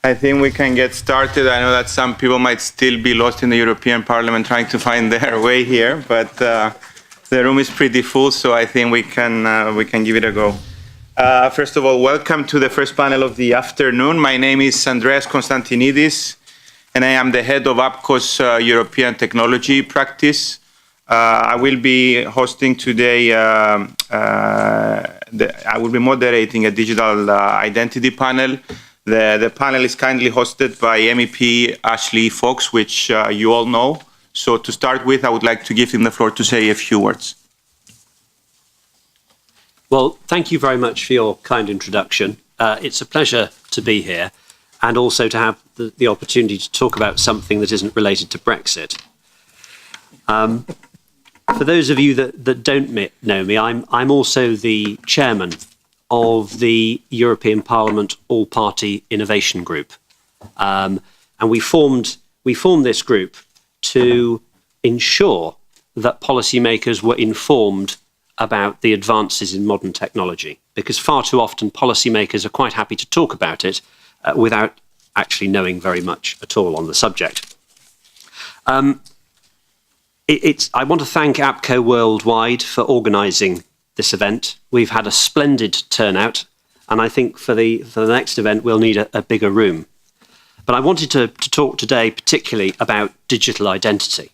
I think we can get started. I know that some people might still be lost in the European Parliament trying to find their way here, but the room is pretty full, so I think we can give it a go. First of all, welcome to the first panel of the afternoon. My name is Andreas Constantitides, and I am the head of APCO's European Technology Practice. I will be hosting today, I will be moderating a digital identity panel. The panel is kindly hosted by MEP Ashley Fox, which you all know. So to start with, I would like to give him the floor to say a few words. Well, thank you very much for your kind introduction. It's a pleasure to be here and also to have the opportunity to talk about something that isn't related to Brexit. For those of you that don't know me, I'm also the chairman of the European Parliament All-Party Innovation Group. And we formed this group to ensure that policymakers were informed about the advances in modern technology, because far too often policymakers are quite happy to talk about it without actually knowing very much at all on the subject. I want to thank APCO Worldwide for organising this event. We've had a splendid turnout, and I think for the next event we'll need a bigger room. But I wanted to talk today particularly about digital identity.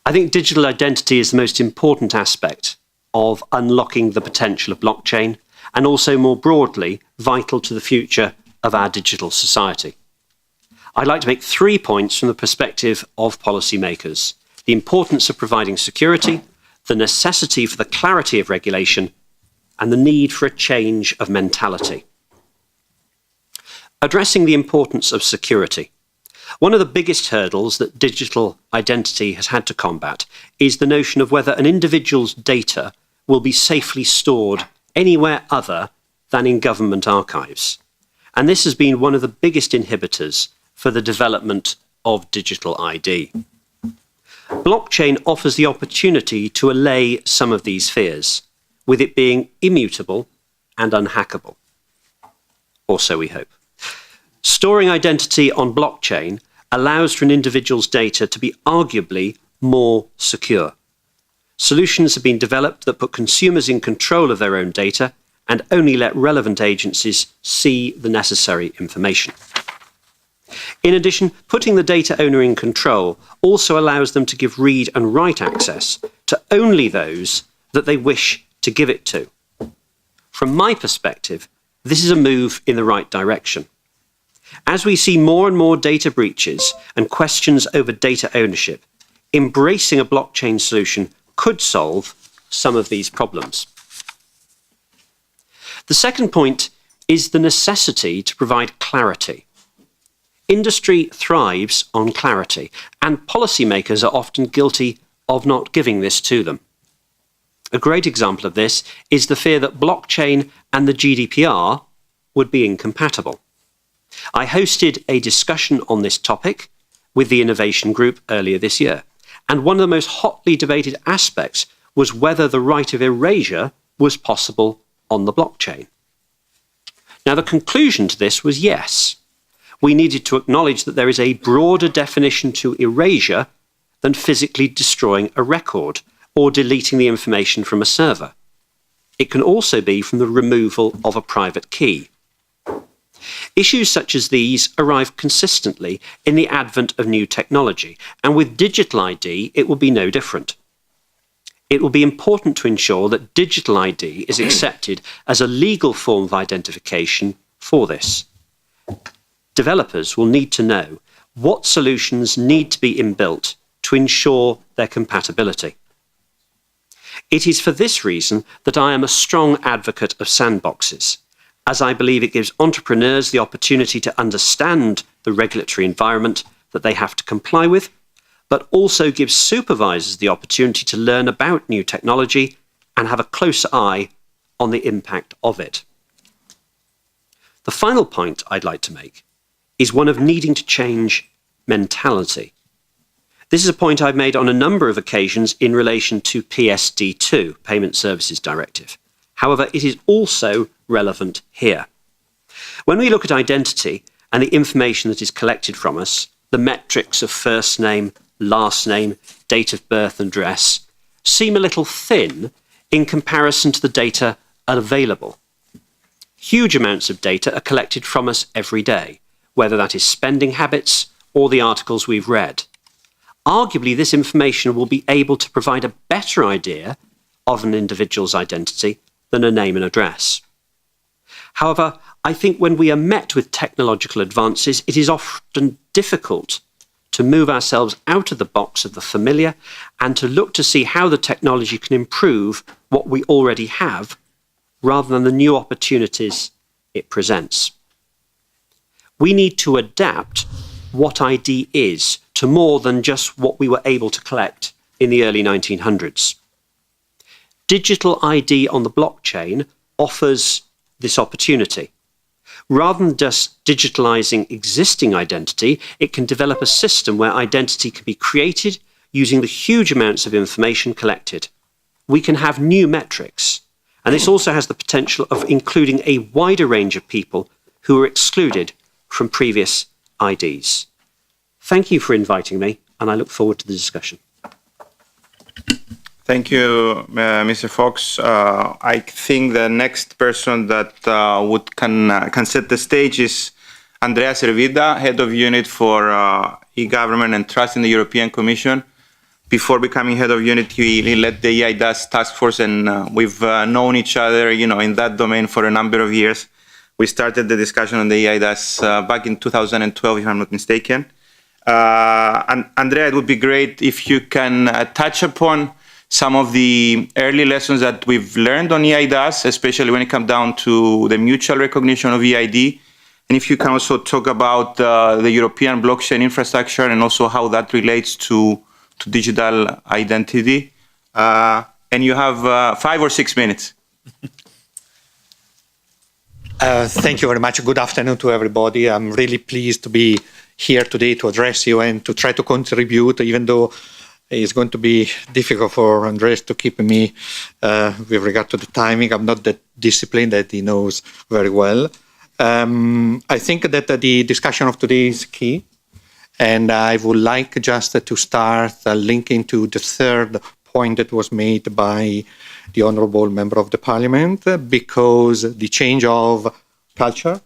I think digital identity is the most important aspect of unlocking the potential of blockchain, and also more broadly vital to the future of our digital society. I'd like to make 3 points from the perspective of policymakers: the importance of providing security, the necessity for the clarity of regulation, and the need for a change of mentality. Addressing the importance of security. One of the biggest hurdles that digital identity has had to combat is the notion of whether an individual's data will be safely stored anywhere other than in government archives. And this has been one of the biggest inhibitors for the development of digital ID. Blockchain offers the opportunity to allay some of these fears, with it being immutable and unhackable. Or so we hope. Storing identity on blockchain allows for an individual's data to be arguably more secure. Solutions have been developed that put consumers in control of their own data and only let relevant agencies see the necessary information. In addition, putting the data owner in control also allows them to give read and write access to only those that they wish to give it to. From my perspective, this is a move in the right direction. As we see more and more data breaches and questions over data ownership, embracing a blockchain solution could solve some of these problems. The second point is the necessity to provide clarity. Industry thrives on clarity, and policymakers are often guilty of not giving this to them. A great example of this is the fear that blockchain and the GDPR would be incompatible. I hosted a discussion on this topic with the Innovation Group earlier this year, and one of the most hotly debated aspects was whether the right of erasure was possible on the blockchain. Now, the conclusion to this was yes. We needed to acknowledge that there is a broader definition to erasure than physically destroying a record or deleting the information from a server. It can also be from the removal of a private key. Issues such as these arrive consistently in the advent of new technology, and with digital ID, it will be no different. It will be important to ensure that digital ID is accepted as a legal form of identification for this. Developers will need to know what solutions need to be inbuilt to ensure their compatibility. It is for this reason that I am a strong advocate of sandboxes, as I believe it gives entrepreneurs the opportunity to understand the regulatory environment that they have to comply with, but also gives supervisors the opportunity to learn about new technology and have a closer eye on the impact of it. The final point I'd like to make is one of needing to change mentality. This is a point I've made on a number of occasions in relation to PSD2, Payment Services Directive. However, it is also relevant here. When we look at identity, and the information that is collected from us, the metrics of first name, last name, date of birth and address, seem a little thin in comparison to the data available. Huge amounts of data are collected from us every day, whether that is spending habits or the articles we've read. Arguably, this information will be able to provide a better idea of an individual's identity than a name and address. However, I think when we are met with technological advances, it is often difficult to move ourselves out of the box of the familiar and to look to see how the technology can improve what we already have rather than the new opportunities it presents. We need to adapt what ID is to more than just what we were able to collect in the early 1900s. Digital ID on the blockchain offers this opportunity. Rather than just digitalizing existing identity, it can develop a system where identity can be created using the huge amounts of information collected. We can have new metrics, and this also has the potential of including a wider range of people who are excluded from previous IDs. Thank you for inviting me, and I look forward to the discussion. Thank you, Mr. Fox. I think the next person that can set the stage is Andrea Servida, Head of Unit for E-Government and Trust in the European Commission. Before becoming Head of Unit, he led the EIDAS task force, and we've known each other, in that domain for a number of years. We started the discussion on the EIDAS back in 2012, if I'm not mistaken. And Andrea, it would be great if you can touch upon some of the early lessons that we've learned on EIDAS, especially when it comes down to the mutual recognition of EID. And if you can also talk about the European blockchain infrastructure and also how that relates to digital identity. And you have 5 or 6 minutes. Thank you very much. Good afternoon to everybody. I'm really pleased to be here today to address you and to try to contribute, even though it's going to be difficult for Andreas to keep me with regard to the timing. I'm not that disciplined that he knows very well. I think that the discussion of today is key. And I would like just to start linking to the third point that was made by the Honourable Member of the Parliament, because the change of culture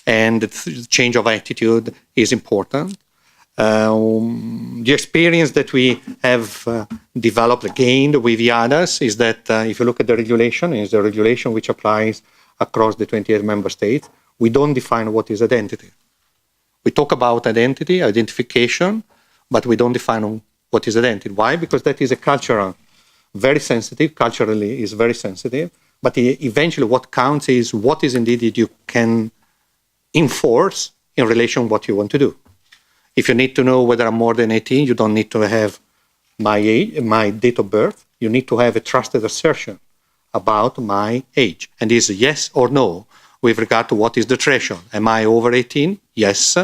and the change of attitude is important. The experience that we have developed, gained with the others, is that if you look at the regulation, it's the regulation which applies across the 28 member states. We don't define what is identity. We talk about identity, identification, but we don't define what is identity. Why? Because that is a cultural, very sensitive, culturally is very sensitive, but eventually what counts is what is indeed that you can enforce in relation to what you want to do. If you need to know whether I'm more than 18, you don't need to have my age, my date of birth. You need to have a trusted assertion about my age. And is yes or no with regard to what is the threshold. Am I over 18? Yes.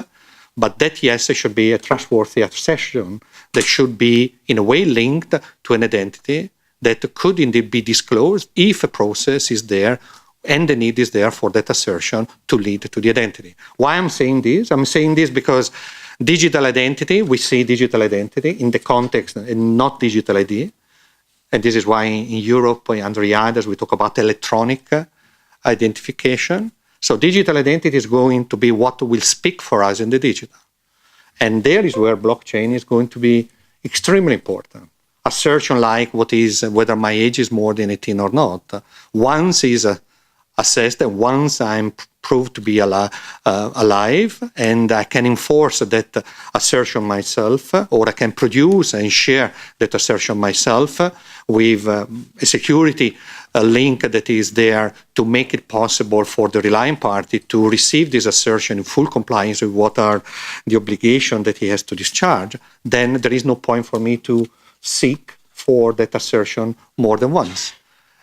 But that yes should be a trustworthy assertion that should be in a way linked to an identity that could indeed be disclosed if a process is there and the need is there for that assertion to lead to the identity. Why I'm saying this? I'm saying this because digital identity, we see digital identity in the context and not digital ID. And this is why in Europe, under EIDAS, we talk about electronic identification. So digital identity is going to be what will speak for us in the digital. And there is where blockchain is going to be extremely important. Assertion like whether my age is more than 18 or not. Once is assessed, and once I'm proved to be alive, and I can enforce that assertion myself, or I can produce and share that assertion myself with a security link that is there to make it possible for the relying party to receive this assertion in full compliance with what are the obligations that he has to discharge, then there is no point for me to seek for that assertion more than once.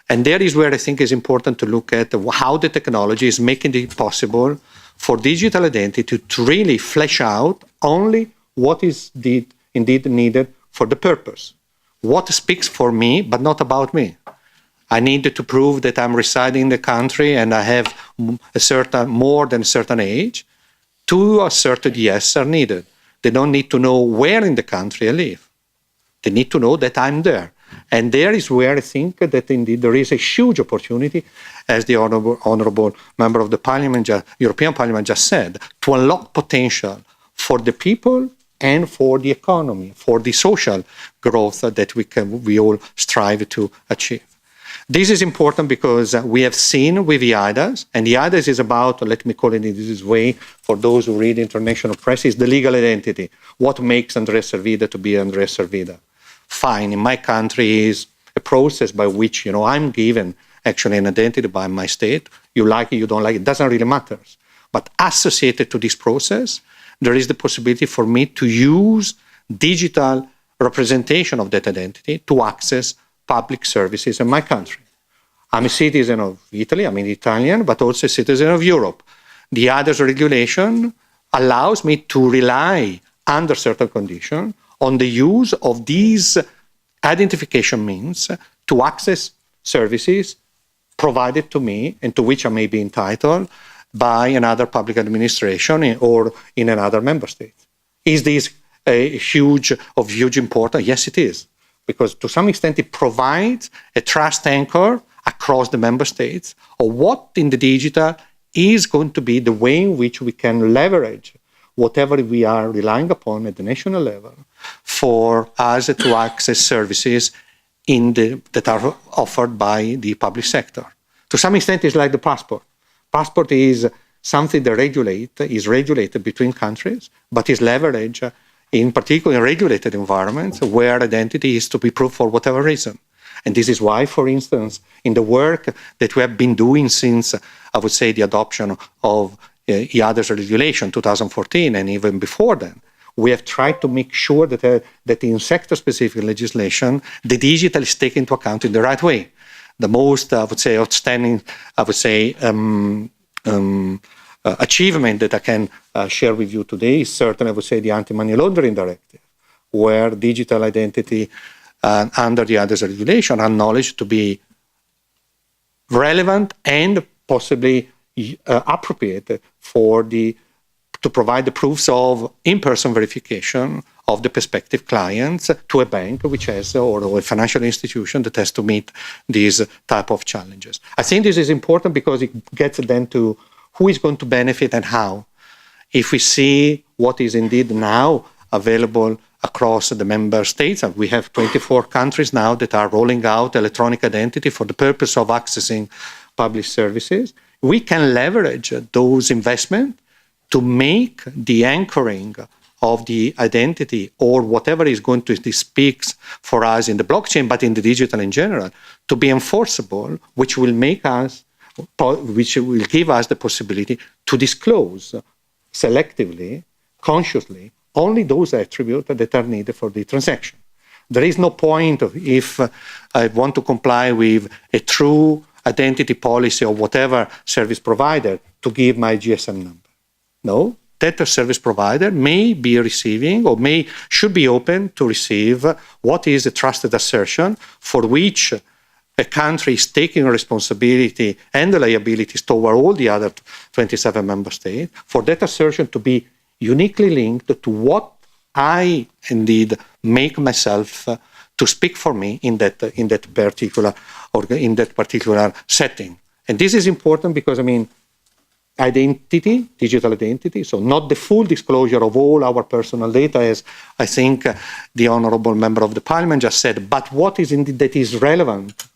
And there is where I think it's important to look at how the technology is making it possible for digital identity to really flesh out only what is indeed needed for the purpose. What speaks for me, but not about me. I need to prove that I'm residing in the country and I have more than a certain age to assert the yes are needed. They don't need to know where in the country I live. They need to know that I'm there. And there is where I think that indeed there is a huge opportunity, as the honourable member of the Parliament, European Parliament just said, to unlock potential for the people and for the economy, for the social growth that we all strive to achieve. This is important because we have seen with the IDAS, and the IDAS is about, let me call it in this way, for those who read international press, is the legal identity. What makes Andrea Servida to be Andrea Servida? Fine, in my country is a process by which, I'm given actually an identity by my state. You like it, you don't like it, doesn't really matter. But associated to this process, there is the possibility for me to use digital representation of that identity to access public services in my country. I'm a citizen of Italy, I'm an Italian, but also a citizen of Europe. The others regulation allows me to rely, under certain conditions, on the use of these identification means to access services provided to me and to which I may be entitled by another public administration or in another member state. Is this of huge importance? Yes, it is. Because to some extent it provides a trust anchor across the member states of what in the digital is going to be the way in which we can leverage whatever we are relying upon at the national level for us to access services that are offered by the public sector. To some extent, it's like the passport. Passport is something that is regulated between countries, but is leveraged in particular in regulated environments where identity is to be proved for whatever reason. And this is why, for instance, in the work that we have been doing since, I would say, the adoption of EADAS regulation 2014 and even before then, we have tried to make sure that in sector-specific legislation, the digital is taken into account in the right way. The most, I would say, outstanding, achievement that I can share with you today is certainly, I would say, the Anti-Money Laundering Directive, where digital identity under the EADAS regulation are acknowledged to be relevant and possibly appropriate to provide the proofs of in-person verification of the prospective clients to a bank which has, or a financial institution that has to meet these type of challenges. I think this is important because it gets then to who is going to benefit and how. If we see what is indeed now available across the member states, and we have 24 countries now that are rolling out electronic identity for the purpose of accessing public services, we can leverage those investments to make the anchoring of the identity or whatever is going to speaks for us in the blockchain, but in the digital in general, to be enforceable, which will give us the possibility to disclose selectively, consciously, only those attributes that are needed for the transaction. There is no point if I want to comply with a true identity policy or whatever service provider to give my GSM number. No, that service provider may be receiving or should be open to receive what is a trusted assertion for which a country is taking responsibility and the liabilities toward all the other 27 member states, for that assertion to be uniquely linked to what I indeed make myself to speak for me in that particular setting. And this is important because, identity, digital identity, so not the full disclosure of all our personal data, as I think the honourable member of the Parliament just said, but what is indeed that is relevant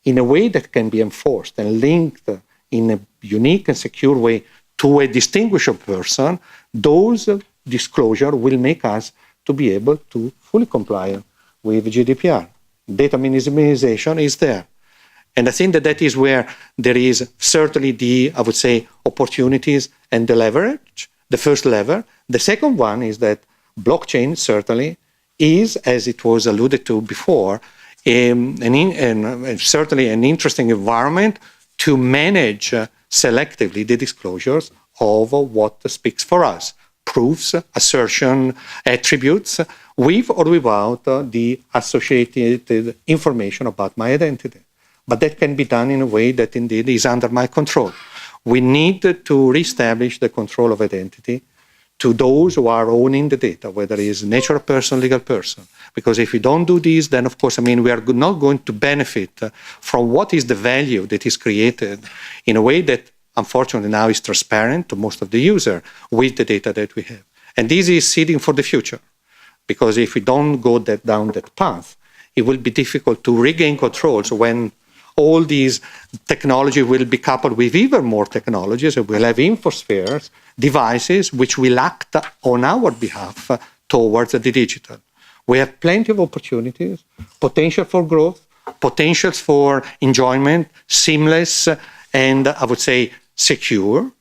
in a way that can be enforced and linked in a unique and secure way to a distinguishable person, those disclosure will make us to be able to fully comply with GDPR. Data minimization is there. And I think that is where there is certainly I would say, opportunities and the leverage, the first lever. The second one is that blockchain certainly is, as it was alluded to before, certainly an interesting environment to manage selectively the disclosures of what speaks for us. Proofs, assertion, attributes, with or without the associated information about my identity. But that can be done in a way that indeed is under my control. We need to reestablish the control of identity to those who are owning the data, whether it is natural person, legal person. Because if we don't do this, then of course, we are not going to benefit from what is the value that is created in a way that unfortunately now is transparent to most of the user with the data that we have. And this is seeding for the future. Because if we don't go down that path, it will be difficult to regain control. So when all these technology will be coupled with even more technologies, and we'll have infospheres, devices which will act on our behalf towards the digital. We have plenty of opportunities, potential for growth, potentials for enjoyment, seamless, and I would say secure,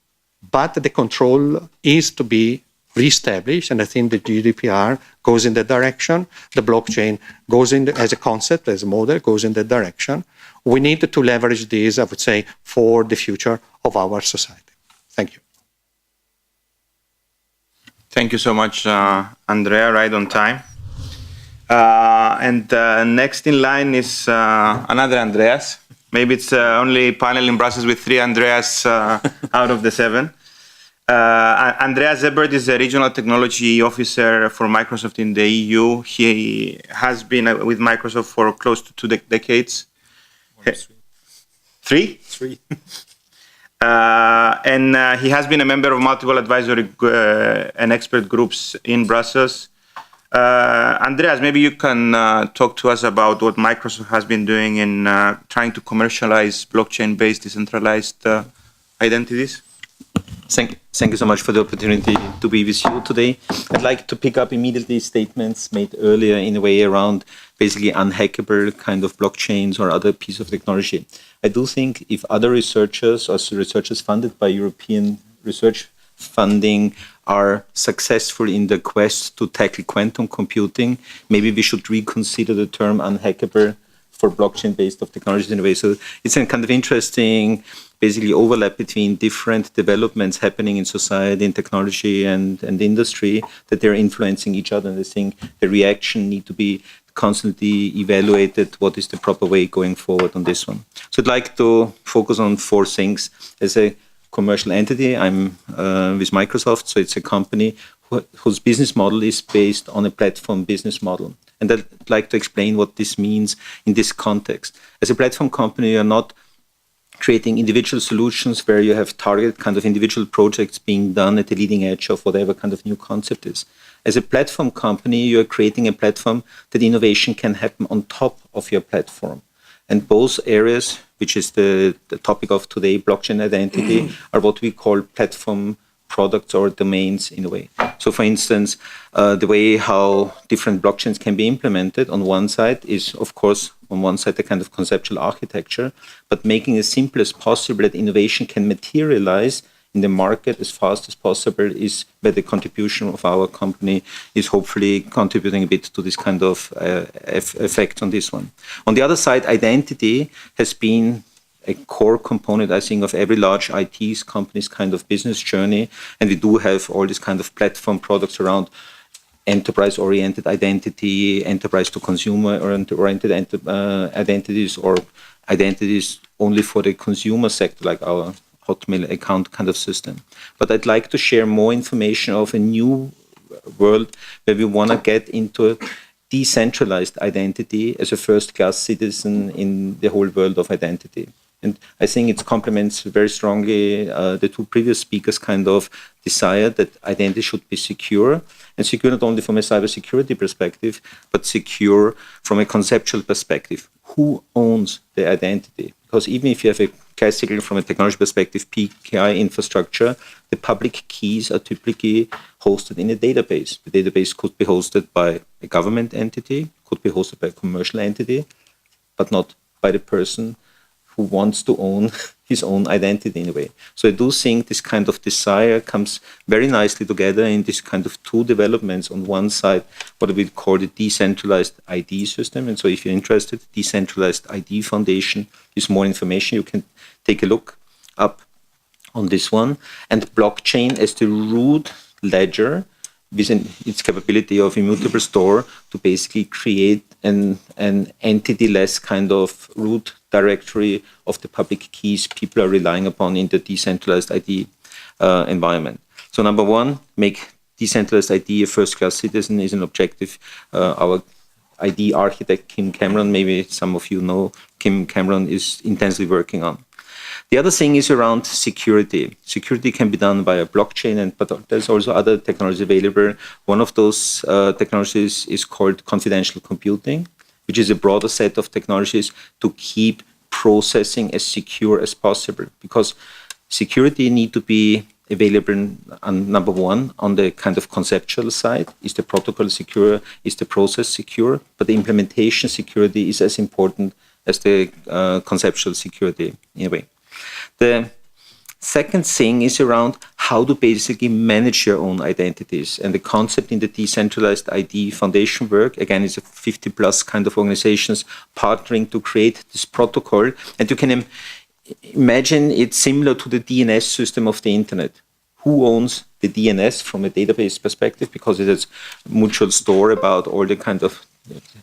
but the control is to be reestablished, and I think the GDPR goes in that direction. The blockchain goes in as a concept, as a model, goes in that direction. We need to leverage this, I would say, for the future of our society. Thank you. Thank you so much, Andrea, right on time. And next in line is another Andreas. Maybe it's only panel in Brussels with 3 Andreas out of the 7. Andreas Ebert is a regional technology officer for Microsoft in the EU. He has been with Microsoft for close to 2 decades. 3? 3. And he has been a member of multiple advisory and expert groups in Brussels. Andreas, maybe you can talk to us about what Microsoft has been doing in trying to commercialize blockchain-based decentralized identities. Thank you so much for the opportunity to be with you today. I'd like to pick up immediately statements made earlier in a way around basically unhackable kind of blockchains or other piece of technology. I do think if other researchers or researchers funded by European research funding are successful in the quest to tackle quantum computing, maybe we should reconsider the term unhackable for blockchain-based of technologies in a way. So it's a kind of interesting basically overlap between different developments happening in society, in technology and industry, that they're influencing each other. And I think the reaction need to be constantly evaluated. What is the proper way going forward on this one? So I'd like to focus on 4 things. As a commercial entity, I'm with Microsoft, so it's a company whose business model is based on a platform business model. And I'd like to explain what this means in this context. As a platform company, you're not creating individual solutions where you have targeted kind of individual projects being done at the leading edge of whatever kind of new concept is. As a platform company, you're creating a platform that innovation can happen on top of your platform. And both areas, which is the topic of today, blockchain identity, are what we call platform products or domains in a way. So for instance, the way how different blockchains can be implemented on one side is, of course, on one side, the kind of conceptual architecture, but making it as simple as possible that innovation can materialize in the market as fast as possible is where the contribution of our company is hopefully contributing a bit to this kind of effect on this one. On the other side, identity has been a core component, I think, of every large IT company's kind of business journey. And we do have all these kind of platform products around enterprise-oriented identity, enterprise to consumer-oriented identities, or identities only for the consumer sector, like our Hotmail account kind of system. But I'd like to share more information of a new world where we want to get into a decentralized identity as a first-class citizen in the whole world of identity. And I think it complements very strongly the 2 previous speakers' kind of desire that identity should be secure, and secure not only from a cybersecurity perspective, but secure from a conceptual perspective. Who owns the identity? Because even if you have a classical, from a technology perspective, PKI infrastructure, the public keys are typically hosted in a database. The database could be hosted by a government entity, could be hosted by a commercial entity, but not by the person who wants to own his own identity in a way. So I do think this kind of desire comes very nicely together in this kind of 2 developments. On one side, what we call the decentralized ID system. And so if you're interested, decentralized ID Foundation is more information. You can take a look up on this one. And blockchain as the root ledger with its capability of immutable store to basically create an entity-less kind of root directory of the public keys people are relying upon in the decentralized ID environment. So number 1, make decentralized ID, a first-class citizen, is an objective. Our ID architect, Kim Cameron, maybe some of you know Kim Cameron, is intensely working on. The other thing is around security. Security can be done via blockchain, but there's also other technologies available. One of those technologies is called confidential computing, which is a broader set of technologies to keep processing as secure as possible. Because security need to be available on number one, on the kind of conceptual side. Is the protocol secure? Is the process secure? But the implementation security is as important as the conceptual security in a way. The second thing is around how to basically manage your own identities. And the concept in the decentralized ID foundation work, again, is a 50 plus kind of organizations partnering to create this protocol. And you can imagine it's similar to the DNS system of the internet. Who owns the DNS from a database perspective? Because it is mutual store about all the kind of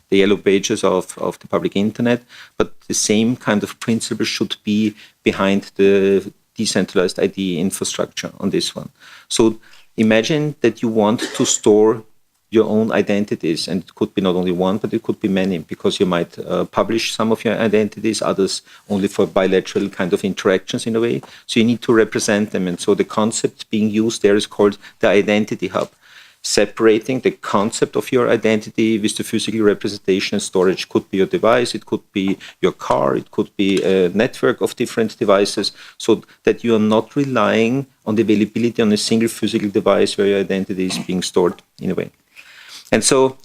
the yellow pages of the public internet, but the same kind of principle should be behind the decentralized ID infrastructure on this one. So imagine that you want to store your own identities, and it could be not only one, but it could be many, because you might publish some of your identities, others only for bilateral kind of interactions in a way. So you need to represent them. And so the concept being used there is called the identity hub, separating the concept of your identity with the physical representation and storage. Could be your device, it could be your car, it could be a network of different devices, so that you are not relying on the availability on a single physical device where your identity is being stored in a way. And so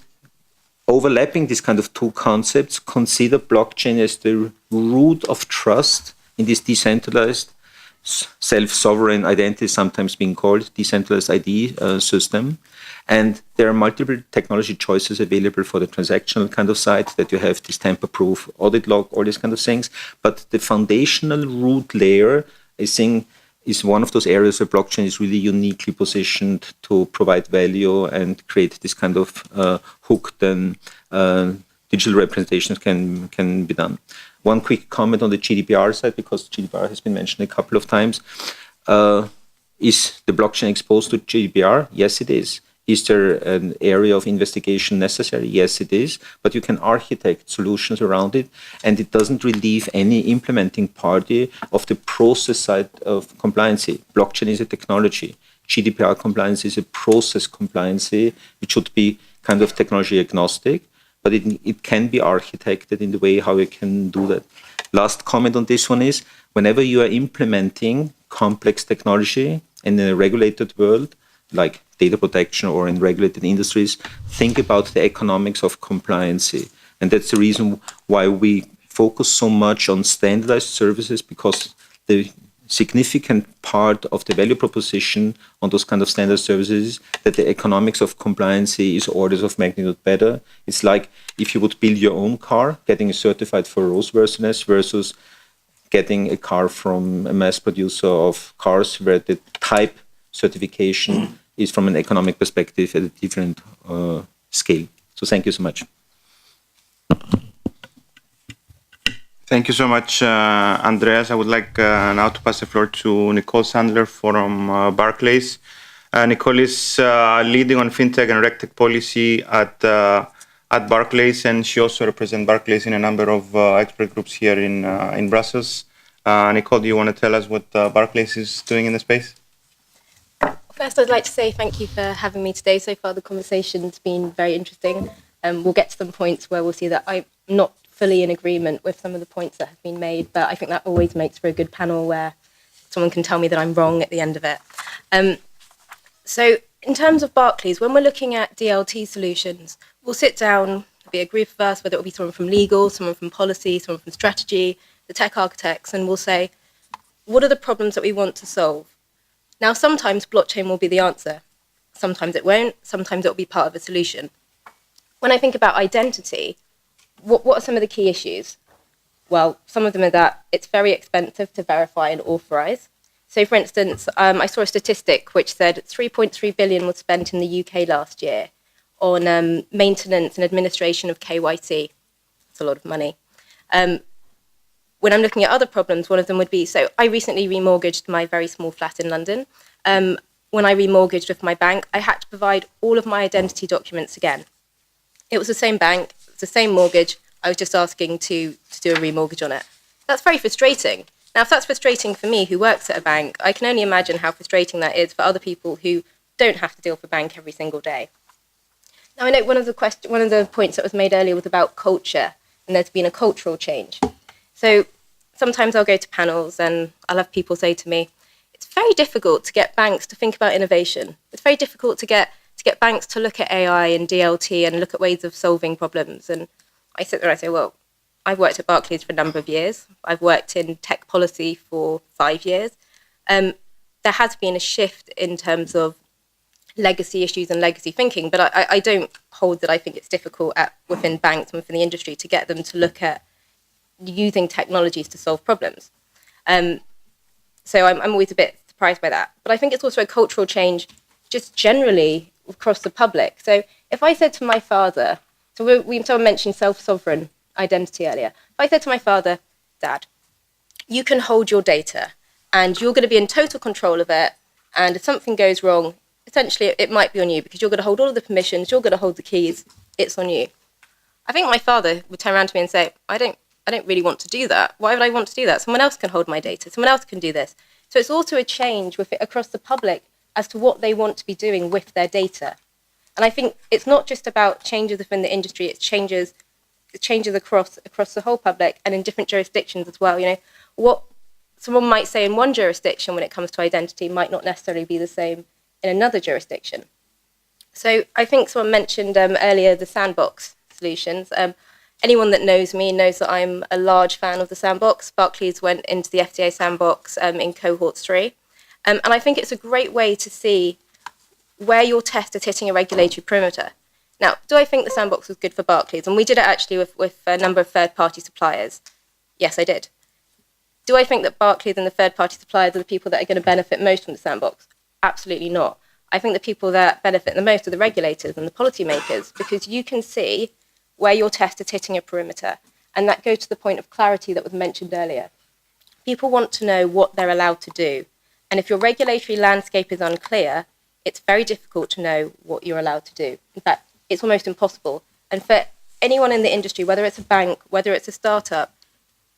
overlapping these kind of two concepts, consider blockchain as the root of trust in this decentralized self-sovereign identity, sometimes being called decentralized ID system. And there are multiple technology choices available for the transactional kind of side, that you have this tamper-proof audit log, all these kind of things. But the foundational root layer, I think, is one of those areas where blockchain is really uniquely positioned to provide value and create this kind of hook, then digital representations can be done. One quick comment on the GDPR side, because GDPR has been mentioned a couple of times. Is the blockchain exposed to GDPR? Yes, it is. Is there an area of investigation necessary? Yes, it is. But you can architect solutions around it, and it doesn't relieve any implementing party of the process side of compliancy. Blockchain is a technology. GDPR compliance is a process compliancy, which should be kind of technology agnostic, but it can be architected in the way how you can do that. Last comment on this one is, whenever you are implementing complex technology in a regulated world, like data protection or in regulated industries, think about the economics of compliancy. And that's the reason why we focus so much on standardized services, because the significant part of the value proposition on those kind of standard services is that the economics of compliancy is orders of magnitude better. It's like if you would build your own car, getting certified for roadworthiness versus getting a car from a mass producer of cars where the type certification is from an economic perspective at a different scale. So thank you so much. Thank you so much, Andreas. I would like now to pass the floor to Nicole Sandler from Barclays. Nicole is leading on fintech and regtech policy at Barclays, and she also represents Barclays in a number of expert groups here in Brussels. Nicole, do you want to tell us what Barclays is doing in the space? First, I'd like to say thank you for having me today. So far, the conversation's been very interesting. We'll get to some points where we'll see that I'm not fully in agreement with some of the points that have been made, but I think that always makes for a good panel where someone can tell me that I'm wrong at the end of it. So in terms of Barclays, when we're looking at DLT solutions, we'll sit down, there'll be a group of us, whether it'll be someone from legal, someone from policy, someone from strategy, the tech architects, and we'll say, what are the problems that we want to solve? Now, sometimes blockchain will be the answer. Sometimes it won't. Sometimes it will be part of a solution. When I think about identity, what are some of the key issues? Well, some of them are that it's very expensive to verify and authorize. So, for instance, I saw a statistic which said 3.3 billion was spent in the UK last year on maintenance and administration of KYC. That's a lot of money. When I'm looking at other problems, one of them would be, so I recently remortgaged my very small flat in London. when I remortgaged with my bank, I had to provide all of my identity documents again. It was the same bank, it was the same mortgage. I was just asking to do a remortgage on it. That's very frustrating. Now, if that's frustrating for me, who works at a bank, I can only imagine how frustrating that is for other people who don't have to deal with a bank every single day. Now, I know one of the points that was made earlier was about culture, and there's been a cultural change. So sometimes I'll go to panels and I'll have people say to me, it's very difficult to get banks to think about innovation. It's very difficult to get banks to look at AI and DLT and look at ways of solving problems. And I sit there and I say, well, I've worked at Barclays for a number of years. I've worked in tech policy for 5 years. There has been a shift in terms of legacy issues and legacy thinking, but I don't hold that I think it's difficult within banks and within the industry to get them to look at using technologies to solve problems. So I'm always a bit surprised by that. But I think it's also a cultural change just generally across the public. So if I said to my father, someone mentioned self-sovereign identity earlier. If I said to my father, Dad, you can hold your data and you're going to be in total control of it, and if something goes wrong, essentially it might be on you because you're going to hold all of the permissions, you're going to hold the keys, it's on you. I think my father would turn around to me and say, I don't really want to do that. Why would I want to do that? Someone else can hold my data. Someone else can do this. So it's also a change across the public as to what they want to be doing with their data. And I think it's not just about changes within the industry, it's changes across the whole public and in different jurisdictions as well. You know, what someone might say in one jurisdiction when it comes to identity might not necessarily be the same in another jurisdiction. So I think someone mentioned earlier the Sandbox solutions. Anyone that knows me knows that I'm a large fan of the Sandbox. Barclays went into the FCA Sandbox in cohort 3. And I think it's a great way to see where your test is hitting a regulatory perimeter. Now, do I think the Sandbox was good for Barclays? And we did it actually with a number of third-party suppliers. Yes, I did. Do I think that Barclays and the third-party suppliers are the people that are going to benefit most from the Sandbox? Absolutely not. I think the people that benefit the most are the regulators and the policymakers, because you can see where your test is hitting a perimeter. And that goes to the point of clarity that was mentioned earlier. People want to know what they're allowed to do. And if your regulatory landscape is unclear, it's very difficult to know what you're allowed to do. In fact, it's almost impossible. And for anyone in the industry, whether it's a bank, whether it's a startup,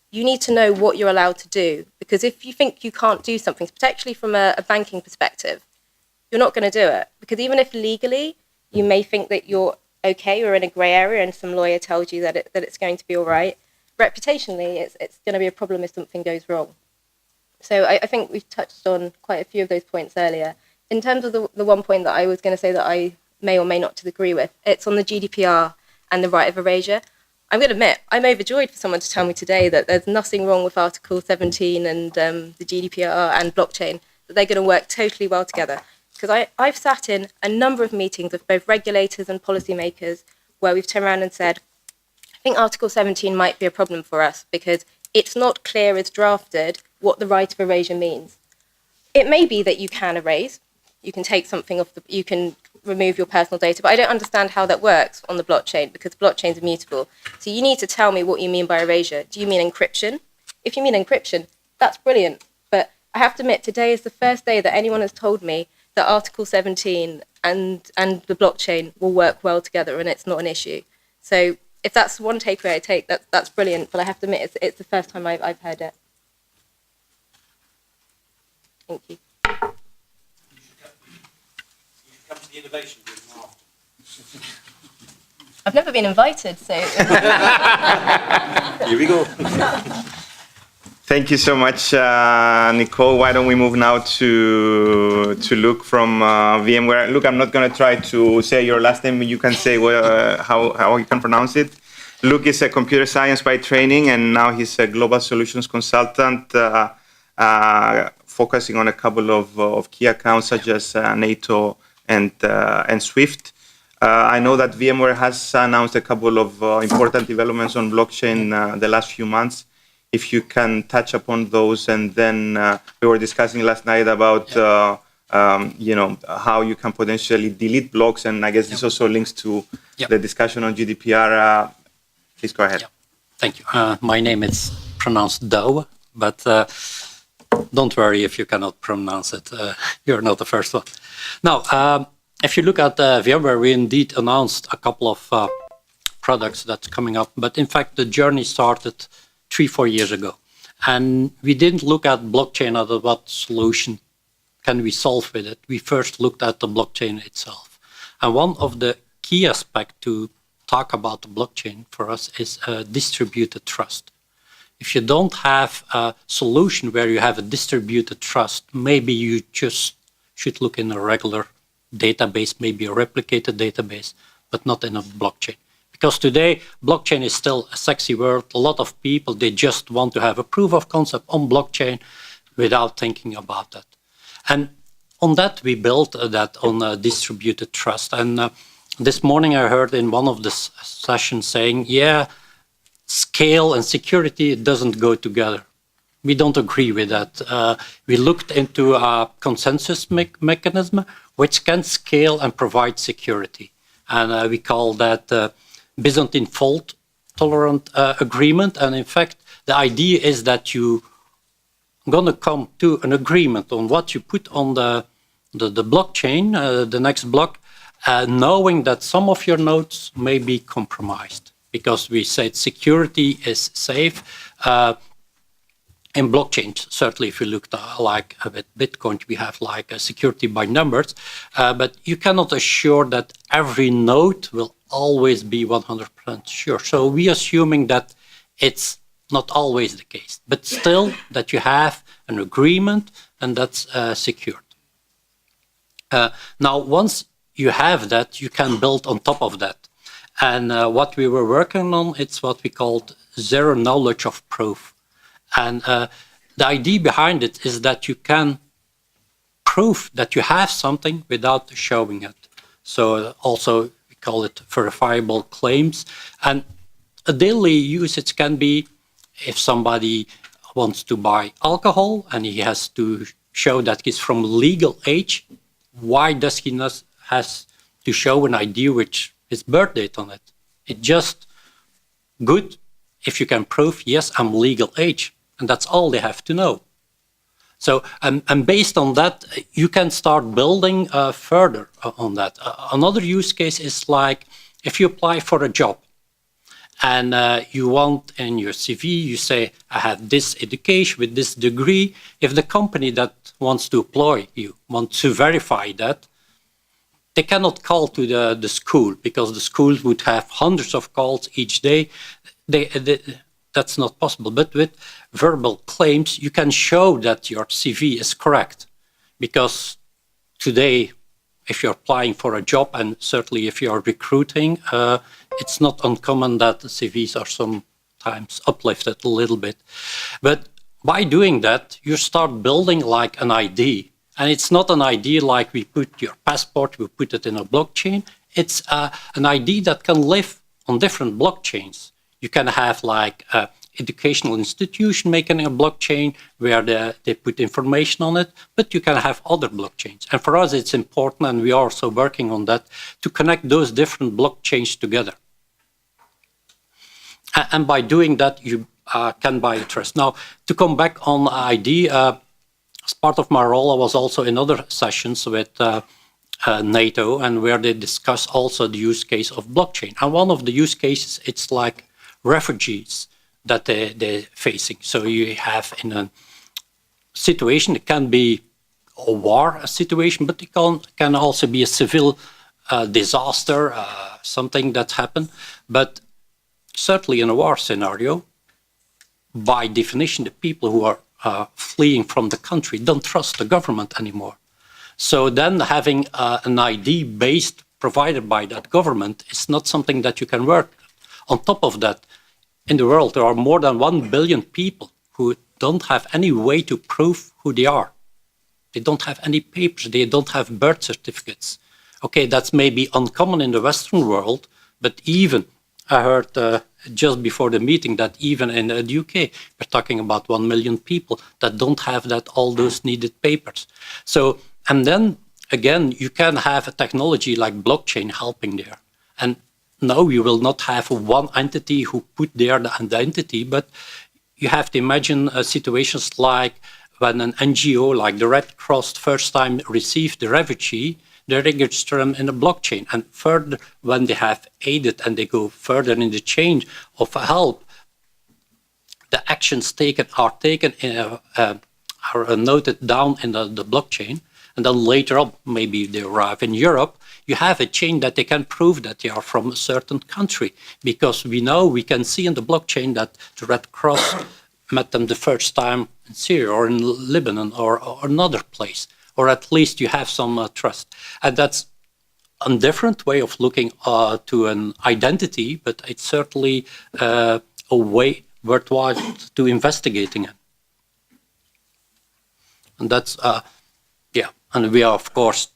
you need to know what you're allowed to do. Because if you think you can't do something, particularly from a banking perspective, you're not going to do it. Because even if legally you may think that you're okay, or in a grey area and some lawyer tells you that it's going to be all right, reputationally it's going to be a problem if something goes wrong. So I think we've touched on quite a few of those points earlier. In terms of the one point that I was going to say that I may or may not agree with, it's on the GDPR and the right of erasure. I'm going to admit, I'm overjoyed for someone to tell me today that there's nothing wrong with Article 17 and the GDPR and blockchain, that they're going to work totally well together. Because I've sat in a number of meetings with both regulators and policymakers where we've turned around and said, I think Article 17 might be a problem for us because it's not clear as drafted what the right of erasure means. It may be that you can erase, you can take something off, you can remove your personal data, but I don't understand how that works on the blockchain because blockchain is immutable. So you need to tell me what you mean by erasure. Do you mean encryption? If you mean encryption, that's brilliant. But I have to admit, today is the first day that anyone has told me that Article 17 and the blockchain will work well together and it's not an issue. So if that's one takeaway I take, that's brilliant, but I have to admit it's the first time I've heard it. Thank you. You should come to the innovation group after. I've never been invited, so... Here we go. Thank you so much, Nicole. Why don't we move now to Luc from VMware. Luc, I'm not going to try to say your last name. You can say how you can pronounce it. Luc is a computer science by training, and now he's a global solutions consultant, focusing on a couple of key accounts such as NATO and SWIFT. I know that VMware has announced a couple of important developments on blockchain the last few months. If you can touch upon those, and then we were discussing last night about how you can potentially delete blocks, and I guess this also links to the discussion on GDPR. Please go ahead. Thank you. My name is pronounced D'Hauwe, but don't worry if you cannot pronounce it. You're not the first one. Now, if you look at VMware, we indeed announced a couple of products that's coming up, but in fact, the journey started 3-4 years ago. And we didn't look at blockchain as what solution can we solve with it. We first looked at the blockchain itself. And one of the key aspects to talk about the blockchain for us is distributed trust. If you don't have a solution where you have a distributed trust, maybe you just should look in a regular database, maybe a replicated database, but not in a blockchain. Because today, blockchain is still a sexy word. A lot of people, they just want to have a proof of concept on blockchain without thinking about that. And on that, we built that on distributed trust. And this morning, I heard in one of the sessions saying, yeah, scale and security doesn't go together. We don't agree with that. We looked into a consensus mechanism which can scale and provide security. And we call that Byzantine fault tolerant agreement. And in fact, the idea is that you're going to come to an agreement on what you put on the blockchain, the next block, knowing that some of your nodes may be compromised. Because we said security is safe. In blockchains, certainly if you look like with Bitcoin, we have like a security by numbers, but you cannot assure that every node will always be 100% sure. So we are assuming that it's not always the case, but still that you have an agreement and that's secured. Now, once you have that, you can build on top of that. And what we were working on, it's what we called zero knowledge of proof. And the idea behind it is that you can prove that you have something without showing it. So also we call it verifiable claims. And a daily usage can be if somebody wants to buy alcohol and he has to show that he's from legal age, why does he not has to show an ID which his birth date on it? It's just good if you can prove, yes, I'm legal age. And that's all they have to know. So, and based on that, you can start building further on that. Another use case is like if you apply for a job and you want in your CV, you say, I have this education with this degree. If the company that wants to employ you wants to verify that, they cannot call to the school because the school would have hundreds of calls each day. That's not possible. But with verbal claims, you can show that your CV is correct. Because today, if you're applying for a job, and certainly if you're recruiting, it's not uncommon that the CVs are sometimes uplifted a little bit. But by doing that, you start building like an ID. And it's not an ID like we put your passport, we put it in a blockchain. It's an ID that can live on different blockchains. You can have like an educational institution making a blockchain where they put information on it, but you can have other blockchains. And for us, it's important, and we are also working on that, to connect those different blockchains together. And by doing that, you can buy trust. Now, to come back on ID, as part of my role, I was also in other sessions with NATO, and where they discuss also the use case of blockchain. And one of the use cases, it's like refugees that they're facing. So you have in a situation, it can be a war situation, but it can also be a civil disaster, something that happened. But certainly in a war scenario, by definition, the people who are fleeing from the country don't trust the government anymore. So then having an ID based provided by that government is not something that you can work. On top of that, in the world, there are more than 1 billion people who don't have any way to prove who they are. They don't have any papers. They don't have birth certificates. Okay, that's maybe uncommon in the Western world, but even, I heard just before the meeting that even in the UK, we're talking about 1 million people that don't have all those needed papers. So, and then again, you can have a technology like blockchain helping there. And no, you will not have one entity who put there the identity, but you have to imagine situations like when an NGO like the Red Cross first time received the refugee, they register them in the blockchain. And further, when they have aided and they go further in the chain of help, the actions taken are noted down in the blockchain. And then later on, maybe they arrive in Europe, you have a chain that they can prove that they are from a certain country. Because we can see in the blockchain that the Red Cross met them the first time in Syria or in Lebanon or another place. Or at least you have some trust. And that's a different way of looking to an identity, but it's certainly a way worthwhile to investigating it. And that's, and we are, of course,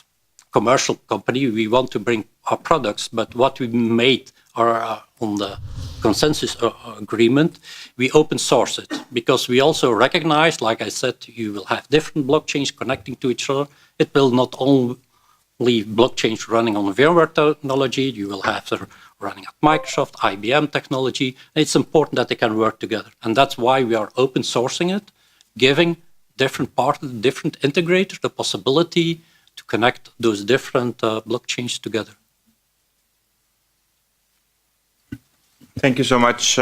commercial company. We want to bring our products, but what we made are on the consensus agreement, we open source it because we also recognize, like I said, you will have different blockchains connecting to each other. It will not only blockchains running on VMware technology, you will have them running at Microsoft, IBM technology. It's important that they can work together. And that's why we are open sourcing it, giving different partners, different integrators the possibility to connect those different blockchains together. Thank you so much,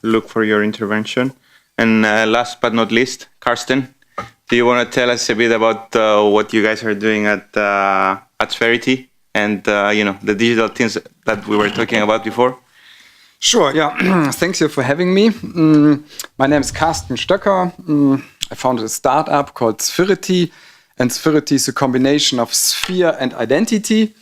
Luc, for your intervention. And last but not least, Carsten, do you want to tell us a bit about what you guys are doing at Sverity and the digital things that we were talking about before? Sure, yeah. Thank you for having me. My name is Carsten Stocker. I founded a startup called Sverity, and Sverity is a combination of sphere and identity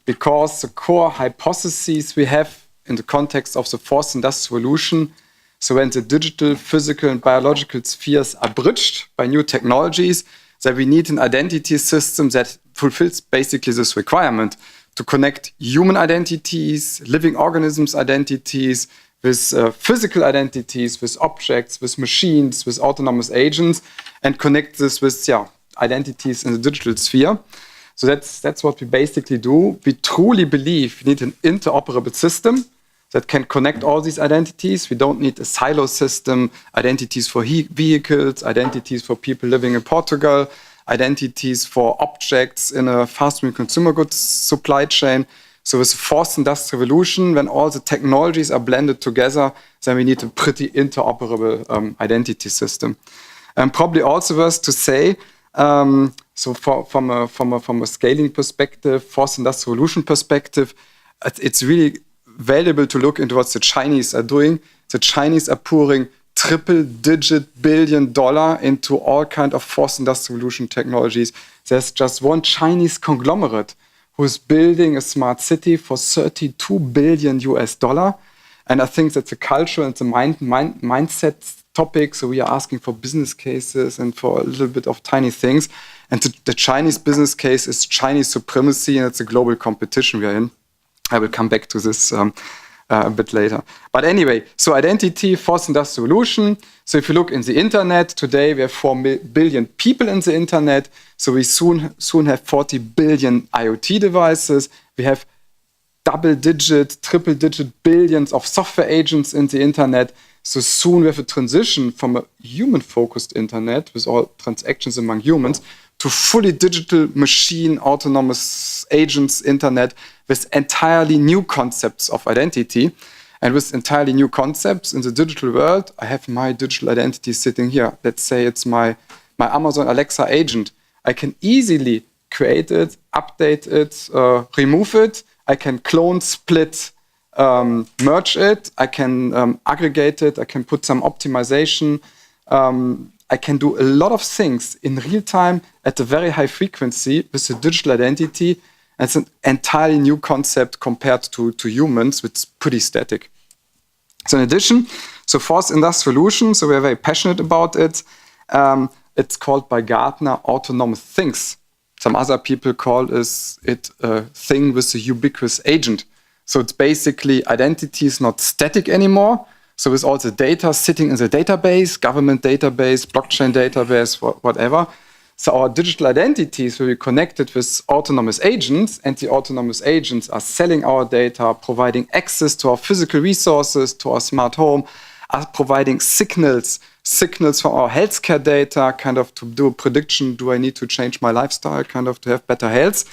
because the core hypotheses we have in the context of the fourth industrial revolution, so when the digital, physical, and biological spheres are bridged by new technologies, that we need an identity system that fulfills basically this requirement to connect human identities, living organisms' identities, with physical identities, with objects, with machines, with autonomous agents, and connect this with identities in the digital sphere. So that's what we basically do. We truly believe we need an interoperable system that can connect all these identities. We don't need a silo system, identities for vehicles, identities for people living in Portugal, identities for objects in a fast-moving consumer goods supply chain. So with the fourth industrial revolution, when all the technologies are blended together, then we need a pretty interoperable identity system. And probably also worth to say, so from a scaling perspective, fourth industrial revolution perspective, it's really valuable to look into what the Chinese are doing. The Chinese are pouring triple-digit billion dollar into all kind of fourth industrial revolution technologies. There's just one Chinese conglomerate who's building a smart city for $32 billion US. And I think that's a culture and the mindset topic. So we are asking for business cases and for a little bit of tiny things. And the Chinese business case is Chinese supremacy, and it's a global competition we are in. I will come back to this a bit later. But anyway, so identity, fourth industrial revolution. So if you look in the internet, today we have 4 billion people in the internet. So we soon have 40 billion IoT devices. We have double-digit, triple-digit billions of software agents in the internet. So soon we have a transition from a human-focused internet with all transactions among humans to fully digital machine autonomous agents internet with entirely new concepts of identity. And with entirely new concepts in the digital world, I have my digital identity sitting here. Let's say it's my Amazon Alexa agent. I can easily create it, update it, remove it. I can clone, split, merge it. I can aggregate it. I can put some optimization. I can do a lot of things in real time at a very high frequency with a digital identity. And it's an entirely new concept compared to humans, which is pretty static. So in addition, so fourth industrial revolution, so we're very passionate about it. It's called by Gartner autonomous things. Some other people call it a thing with a ubiquitous agent. So it's basically identity is not static anymore. So with all the data sitting in the database, government database, blockchain database, whatever. So our digital identities will be connected with autonomous agents, and the autonomous agents are selling our data, providing access to our physical resources, to our smart home, are providing signals from our healthcare data, kind of to do a prediction, do I need to change my lifestyle, kind of to have better health?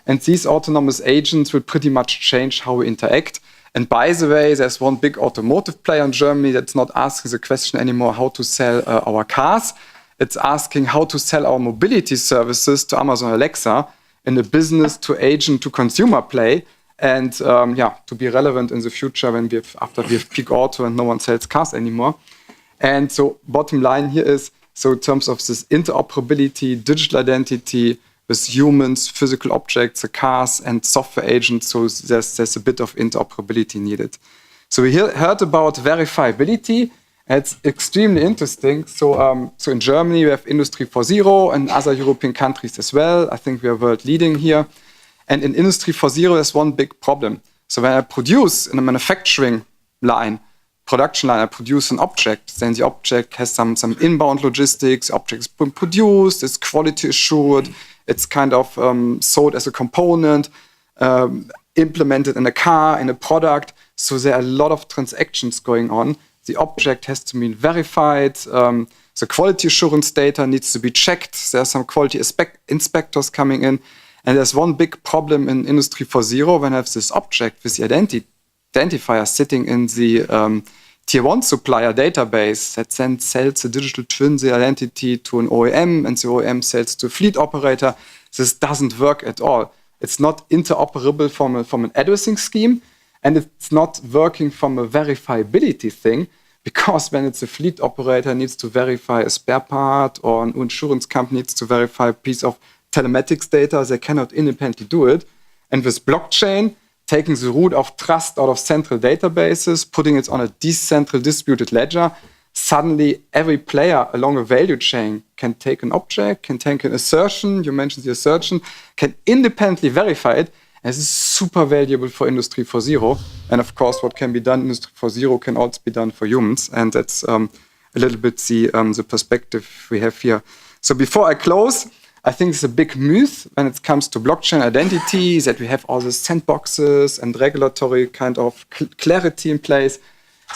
And these autonomous agents will pretty much change how we interact. And by the way, there's one big automotive player in Germany that's not asking the question anymore how to sell our cars. It's asking how to sell our mobility services to Amazon Alexa in a business to agent to consumer play. And to be relevant in the future when after we have peak auto and no one sells cars anymore. And so bottom line here is, so in terms of this interoperability, digital identity with humans, physical objects, the cars and software agents, so there's a bit of interoperability needed. So we heard about verifiability. It's extremely interesting. So in Germany, we have Industry 4.0 and other European countries as well. I think we are world leading here. And in Industry 4.0, there's one big problem. So when I produce in a manufacturing line, production line, I produce an object, then the object has some inbound logistics, the object is produced, it's quality assured, it's kind of sold as a component, implemented in a car, in a product. So there are a lot of transactions going on. The object has to be verified. The quality assurance data needs to be checked. There are some quality inspectors coming in. And there's one big problem in Industry 4.0 when I have this object with the identifier sitting in the tier 1 supplier database that then sells the digital twin, the identity to an OEM, and the OEM sells to a fleet operator. This doesn't work at all. It's not interoperable from an addressing scheme, and it's not working from a verifiability thing, because when it's a fleet operator needs to verify a spare part, or an insurance company needs to verify a piece of telematics data, they cannot independently do it. And with blockchain, taking the root of trust out of central databases, putting it on a decentral distributed ledger, suddenly every player along a value chain can take an object, can take an assertion, you mentioned the assertion, can independently verify it, and this is super valuable for Industry 4.0. And of course, what can be done in Industry 4.0 can also be done for humans, and that's a little bit the perspective we have here. So before I close, I think it's a big myth when it comes to blockchain identity that we have all these sandboxes and regulatory kind of clarity in place.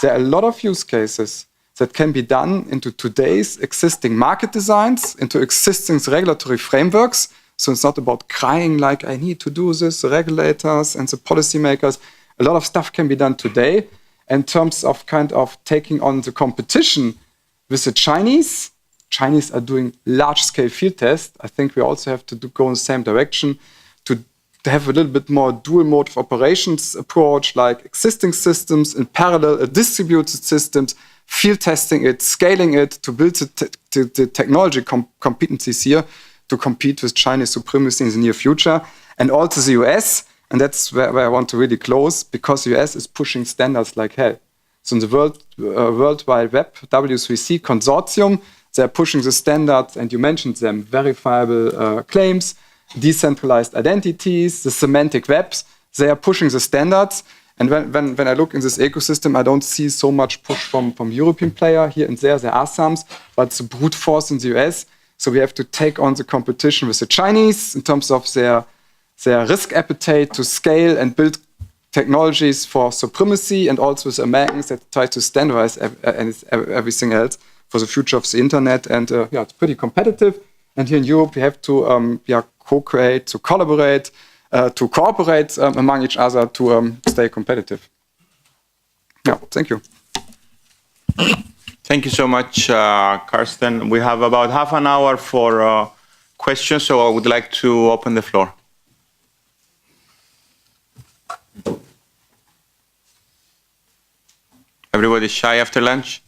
There are a lot of use cases that can be done into today's existing market designs, into existing regulatory frameworks. So it's not about crying like, I need to do this, the regulators and the policymakers. A lot of stuff can be done today in terms of kind of taking on the competition with the Chinese. Chinese are doing large-scale field tests. I think we also have to go in the same direction to have a little bit more dual mode of operations approach, like existing systems in parallel, distributed systems, field testing it, scaling it to build the technology competencies here to compete with Chinese supremacy in the near future. And also the US, and that's where I want to really close, because the US is pushing standards like hell. So in the World Wide Web, W3C consortium, they're pushing the standards, and you mentioned them, verifiable claims, decentralized identities, the semantic webs. They are pushing the standards. And when I look in this ecosystem, I don't see so much push from European player here and there. There are some, but it's a brute force in the US. So we have to take on the competition with the Chinese in terms of their risk appetite to scale and build technologies for supremacy, and also with Americans that try to standardize everything else for the future of the internet. And it's pretty competitive. And here in Europe, we have to co-create, to collaborate, to cooperate among each other to stay competitive. Yeah, thank you. Thank you so much, Carsten. We have about half an hour for questions, so I would like to open the floor. Everybody's shy after lunch?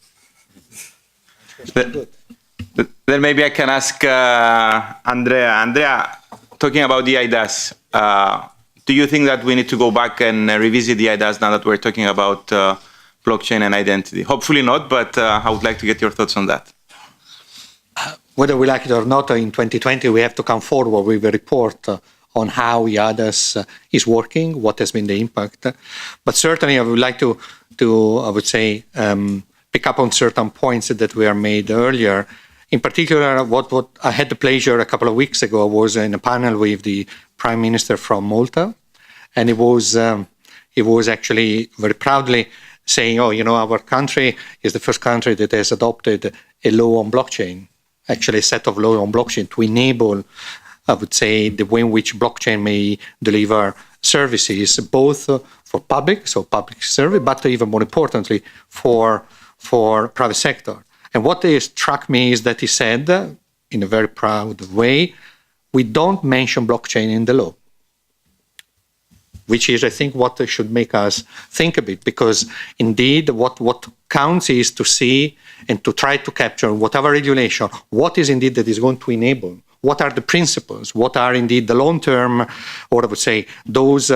Then maybe I can ask Andrea. Andrea, talking about the IDAS, do you think that we need to go back and revisit the IDAS now that we're talking about blockchain and identity? Hopefully not, but I would like to get your thoughts on that. Whether we like it or not, in 2020 we have to come forward with a report on how IDAS is working, what has been the impact. But certainly I would like to I would say, pick up on certain points that were made earlier. In particular, what I had the pleasure a couple of weeks ago was in a panel with the Prime Minister from Malta, and it was actually very proudly saying, oh, our country is the first country that has adopted a law on blockchain, actually a set of law on blockchain to enable, I would say, the way in which blockchain may deliver services, both for public, so public service, but even more importantly, for private sector. And what struck me is that he said, in a very proud way, we don't mention blockchain in the law, which is, I think, what should make us think a bit, because indeed what counts is to see and to try to capture whatever regulation, what is indeed that is going to enable, what are the principles, what are indeed the long-term, or I would say, those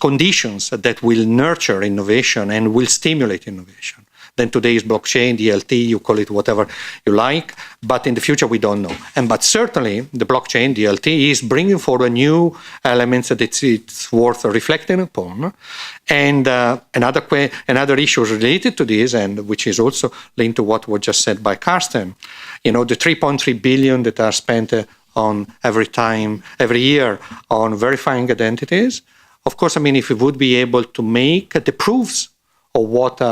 conditions that will nurture innovation and will stimulate innovation. Then today is blockchain, DLT, you call it whatever you like, but in the future we don't know. But certainly the blockchain, DLT, is bringing forward new elements that it's worth reflecting upon. And another issue related to this, and which is also linked to what was just said by Carsten, the 3.3 billion that are spent on every year on verifying identities. Of course, if we would be able to make the proofs of what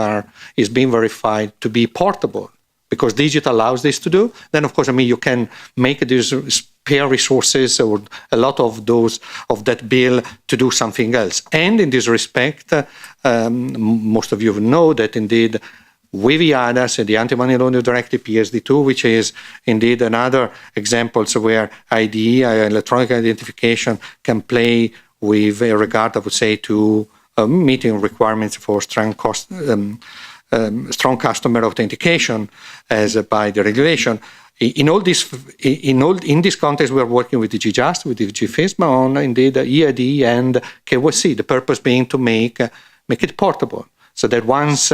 is being verified to be portable, because digital allows this to do, then of course, you can make these spare resources or a lot of that bill to do something else. And in this respect, most of you know that indeed with IADAS, the Anti-Money Laundering Directive, PSD2, which is indeed another example where ID, electronic identification, can play with regard, I would say, to meeting requirements for strong customer authentication as by the regulation. In this context, we are working with the GJust, with the GFISMA on indeed EID and KYC. The purpose being to make it portable, so that once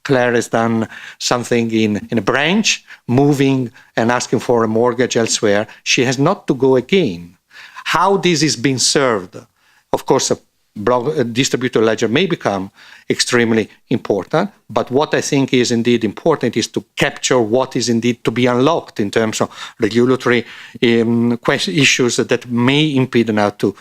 Claire has done something in a branch, moving and asking for a mortgage elsewhere, she has not to go again. How this is being served, of course, a distributed ledger may become extremely important, but what I think is indeed important is to capture what is indeed to be unlocked in terms of regulatory issues that may impede now to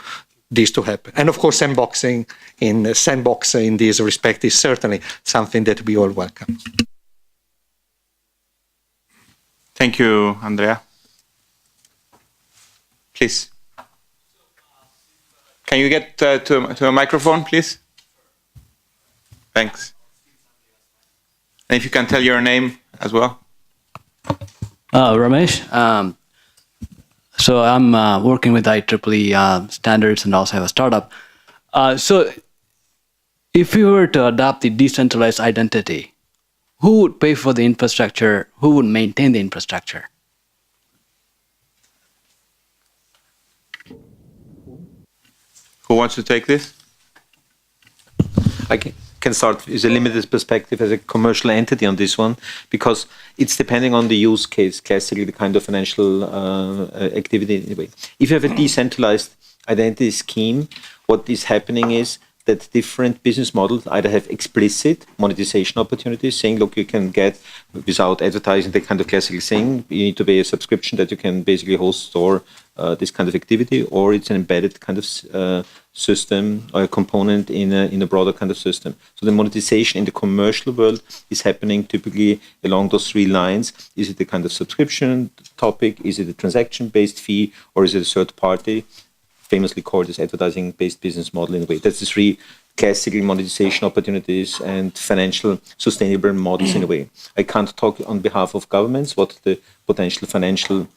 this to happen. And of course, Sandbox in this respect is certainly something that we all welcome. Thank you, Andrea. Please. Can you get to a microphone, please? Thanks. And if you can tell your name as well. Ramesh. So I'm working with IEEE standards and also have a startup. So if you were to adopt the decentralized identity, who would pay for the infrastructure? Who would maintain the infrastructure? Who wants to take this? I can start with a limited perspective as a commercial entity on this one, because it's depending on the use case, classically the kind of financial activity anyway. If you have a decentralized identity scheme, what is happening is that different business models either have explicit monetization opportunities, saying, look, you can get, without advertising, the kind of classical thing, you need to pay a subscription that you can basically host, store this kind of activity, or it's an embedded kind of system or a component in a broader kind of system. So the monetization in the commercial world is happening typically along those three lines. Is it the kind of subscription topic? Is it a transaction-based fee? Or is it a third party? Famously called as advertising-based business model in a way. That's the three classical monetization opportunities and financial sustainable models in a way. I can't talk on behalf of governments what the potential financial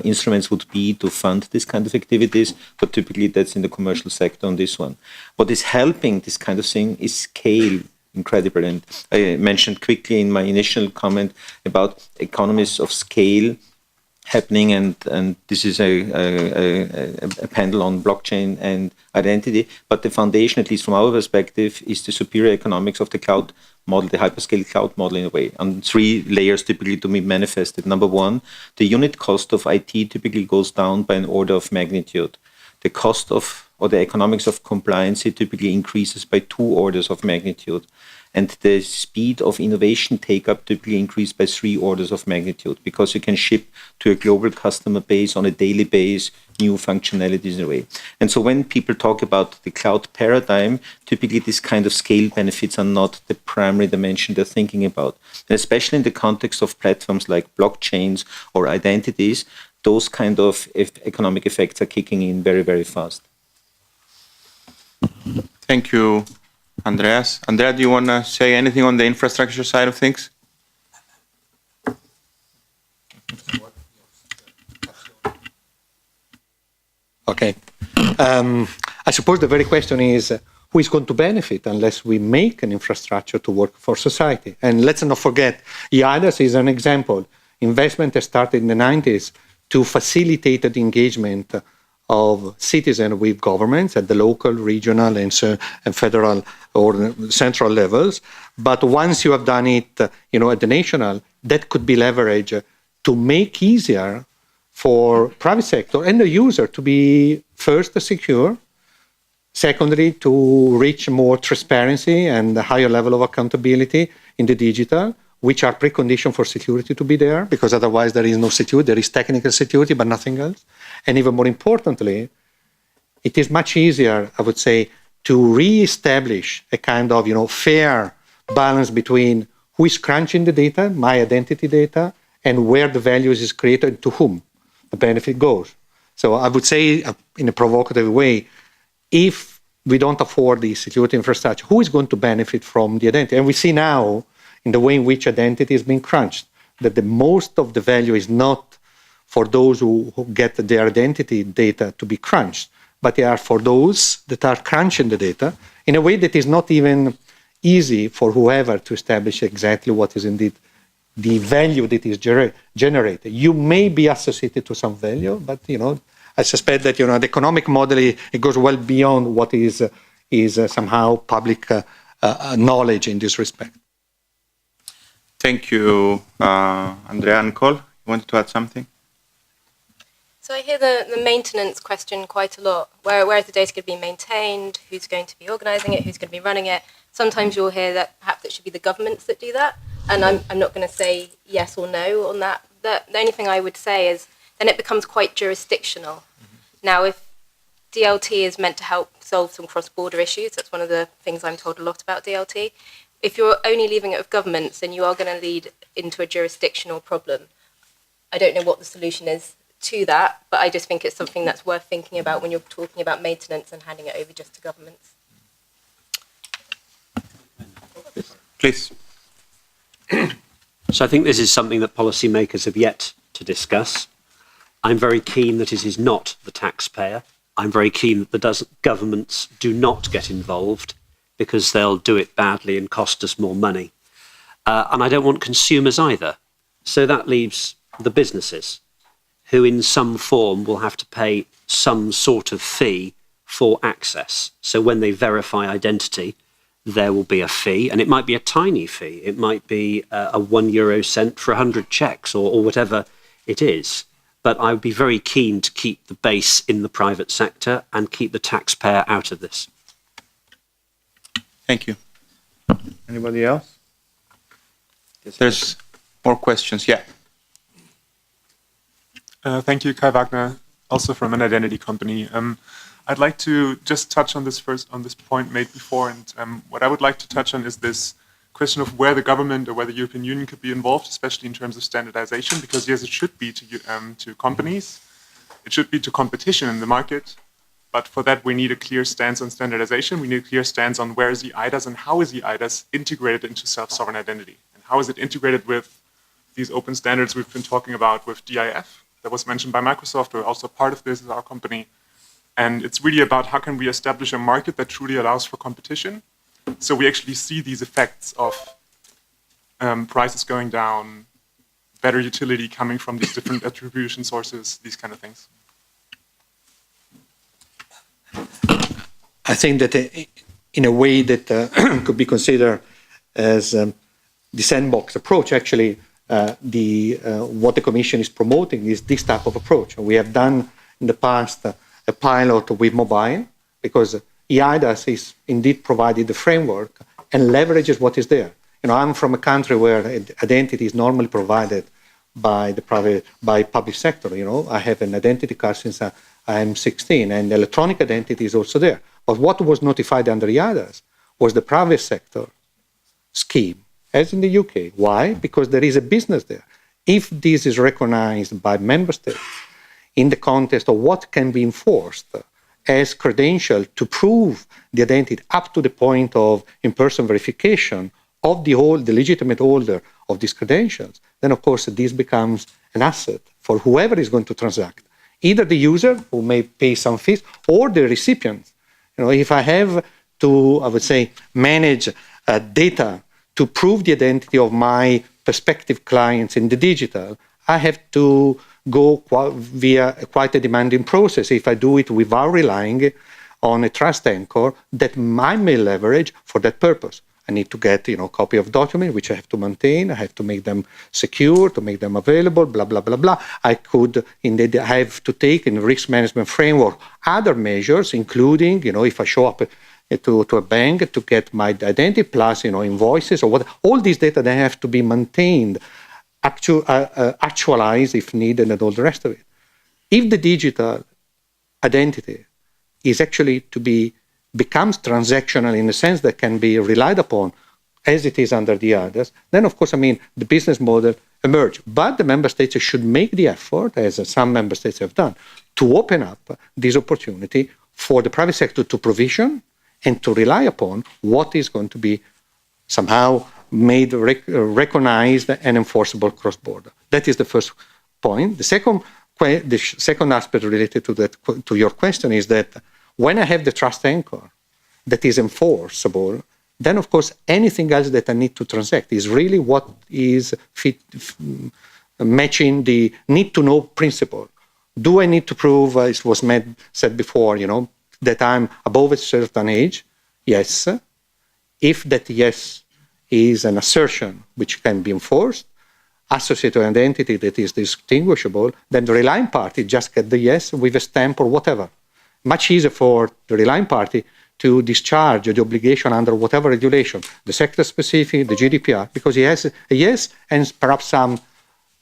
instruments would be to fund this kind of activities, but typically that's in the commercial sector on this one. What is helping this kind of thing is scale, incredible. And I mentioned quickly in my initial comment about economies of scale happening, and this is a panel on blockchain and identity, but the foundation, at least from our perspective, is the superior economics of the cloud model, the hyperscale cloud model in a way, on three layers typically to be manifested. Number one, the unit cost of IT typically goes down by an order of magnitude. The cost of or the economics of compliance, it typically increases by 2 orders of magnitude. And the speed of innovation take-up typically increased by 3 orders of magnitude, because you can ship to a global customer base on a daily basis new functionalities in a way. And so when people talk about the cloud paradigm, typically this kind of scale benefits are not the primary dimension they're thinking about. And especially in the context of platforms like blockchains or identities, those kind of economic effects are kicking in very, very fast. Thank you, Andreas. Andrea, do you want to say anything on the infrastructure side of things? Okay. I suppose the very question is, who is going to benefit unless we make an infrastructure to work for society? And let's not forget, EIDAS is an example. Investment has started in the 90s to facilitate the engagement of citizens with governments at the local, regional, and federal or central levels. But once you have done it, at the national, that could be leveraged to make easier for private sector and the user to be first secure, secondly to reach more transparency and a higher level of accountability in the digital, which are preconditions for security to be there, because otherwise there is no security, there is technical security, but nothing else. And even more importantly, it is much easier, I would say, to re-establish a kind of, fair balance between who is crunching the data, my identity data, and where the value is created, to whom the benefit goes. So I would say, in a provocative way, if we don't afford the security infrastructure, who is going to benefit from the identity? And we see now, in the way in which identity is being crunched, that the most of the value is not for those who get their identity data to be crunched, but they are for those that are crunching the data in a way that is not even easy for whoever to establish exactly what is indeed the value that is generated. You may be associated to some value, but I suspect that the economic model, it goes well beyond what is somehow public knowledge in this respect. Thank you, Andrea. Nicole, you wanted to add something? So I hear the maintenance question quite a lot. Where is the data going to be maintained? Who's going to be organising it? Who's going to be running it? Sometimes you'll hear that perhaps it should be the governments that do that. And I'm not going to say yes or no on that. The only thing I would say is then it becomes quite jurisdictional. Mm-hmm. Now, if DLT is meant to help solve some cross-border issues, that's one of the things I'm told a lot about DLT. If you're only leaving it with governments, then you are going to lead into a jurisdictional problem. I don't know what the solution is to that, but I just think it's something that's worth thinking about when you're talking about maintenance and handing it over just to governments. Please. So I think this is something that policymakers have yet to discuss. I'm very keen that it is not the taxpayer. I'm very keen that the governments do not get involved, because they'll do it badly and cost us more money. And I don't want consumers either. So that leaves the businesses, who in some form will have to pay some sort of fee for access. So when they verify identity, there will be a fee, and it might be a tiny fee. It might be a €1 for 100 checks or whatever it is. But I would be very keen to keep the base in the private sector and keep the taxpayer out of this. Thank you. Anybody else? There's more questions. Yeah. Thank you, Kai Wagner, also from an identity company. I'd like to just touch on this point made before, and what I would like to touch on is this question of where the government or where the European Union could be involved, especially in terms of standardization, because yes, it should be to companies, it should be to competition in the market, but for that we need a clear stance on standardization, we need a clear stance on where is the eIDAS and how is the eIDAS integrated into self-sovereign identity, and how is it integrated with these open standards we've been talking about with DIF, that was mentioned by Microsoft, or also part of this is our company. And it's really about how can we establish a market that truly allows for competition. So we actually see these effects of prices going down, better utility coming from these different attribution sources, these kind of things. I think that in a way that could be considered as the sandbox approach, actually, what the Commission is promoting is this type of approach. We have done in the past a pilot with mobile, because EIDAS is indeed provided the framework and leverages what is there. I'm from a country where identity is normally provided by public sector. I have an identity card since I'm 16, and electronic identity is also there. But what was notified under EIDAS was the private sector scheme, as in the UK. Why? Because there is a business there. If this is recognized by member states in the context of what can be enforced as credential to prove the identity up to the point of in-person verification of the legitimate holder of these credentials, then of course this becomes an asset for whoever is going to transact, either the user who may pay some fees or the recipient. If I have to, I would say, manage data to prove the identity of my prospective clients in the digital, I have to go via quite a demanding process if I do it without relying on a trust anchor that I may leverage for that purpose. I need to get, a copy of document, which I have to maintain. I have to make them secure, to make them available, blah, blah, blah, blah. I could indeed have to take in risk management framework other measures, including, if I show up to a bank to get my identity plus, invoices or what. All these data, they have to be maintained, actualized if needed, and all the rest of it. If the digital identity is actually becomes transactional in the sense that can be relied upon as it is under the others, then of course, the business model emerge. But the member states should make the effort, as some member states have done, to open up this opportunity for the private sector to provision and to rely upon what is going to be somehow made recognized and enforceable cross-border. That is the first point. The second aspect related to your question is that when I have the trust anchor that is enforceable, then of course anything else that I need to transact is really what is matching the need to know principle. Do I need to prove, as was said before, that I'm above a certain age? Yes. If that yes is an assertion which can be enforced, associated to an identity that is distinguishable, then the relying party just get the yes with a stamp or whatever. Much easier for the relying party to discharge the obligation under whatever regulation, the sector-specific, the GDPR, because he has a yes and perhaps some,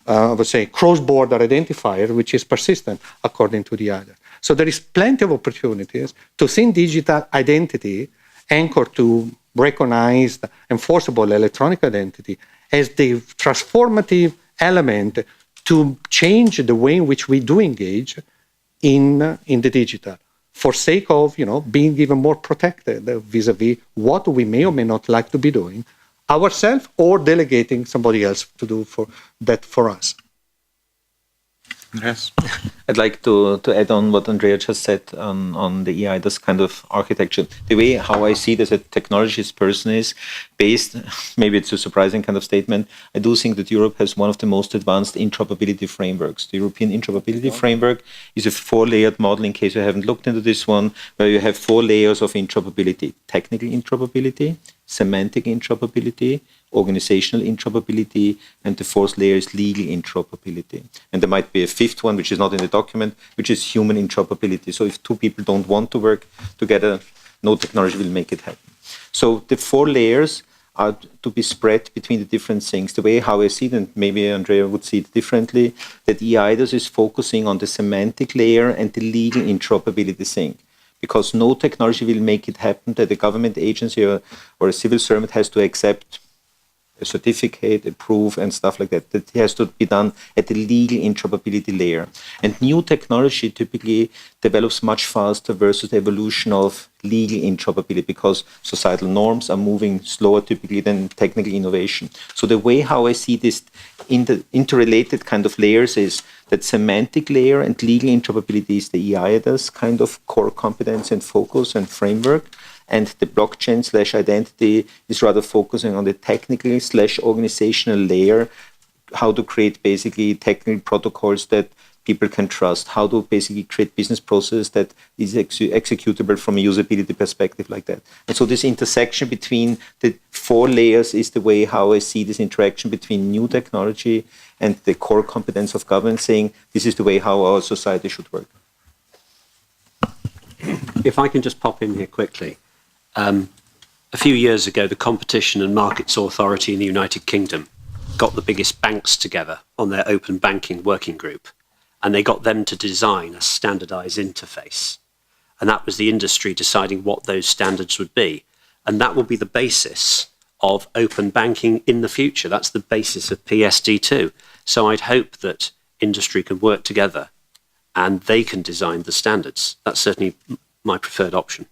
I would say, cross-border identifier, which is persistent according to the other. So there is plenty of opportunities to think digital identity anchored to recognized enforceable electronic identity as the transformative element to change the way in which we do engage in the digital, for sake of being even more protected vis-a-vis what we may or may not like to be doing ourselves or delegating somebody else to do for us. Yes. I'd like to add on what Andrea just said on the EIDAS kind of architecture. The way how I see it as a technologist person is based, maybe it's a surprising kind of statement, I do think that Europe has one of the most advanced interoperability frameworks. The European interoperability framework is a 4-layered model, in case you haven't looked into this one, where you have 4 layers of interoperability: technical interoperability, semantic interoperability, organizational interoperability, and the 4th layer is legal interoperability. And there might be a 5th one, which is not in the document, which is human interoperability. So if 2 people don't want to work together, no technology will make it happen. So the 4 layers are to be spread between the different things. The way how I see it, and maybe Andrea would see it differently, that EIDAS is focusing on the semantic layer and the legal interoperability thing. Because no technology will make it happen that a government agency or a civil servant has to accept a certificate, a proof, and stuff like that. That has to be done at the legal interoperability layer. And new technology typically develops much faster versus the evolution of legal interoperability, because societal norms are moving slower typically than technical innovation. So the way how I see this interrelated kind of layers is that semantic layer and legal interoperability is the EIDAS kind of core competence and focus and framework. And the blockchain/identity is rather focusing on the technical/organizational layer, how to create basically technical protocols that people can trust, how to basically create business processes that is executable from a usability perspective like that. And so this intersection between the 4 layers is the way how I see this interaction between new technology and the core competence of governance, saying this is the way how our society should work. If I can just pop in here quickly. A few years ago, the Competition and Markets Authority in the United Kingdom got the biggest banks together on their open banking working group, and they got them to design a standardized interface. And that was the industry deciding what those standards would be. And that will be the basis of open banking in the future. That's the basis of PSD2. So I'd hope that industry can work together and they can design the standards. That's certainly my preferred option.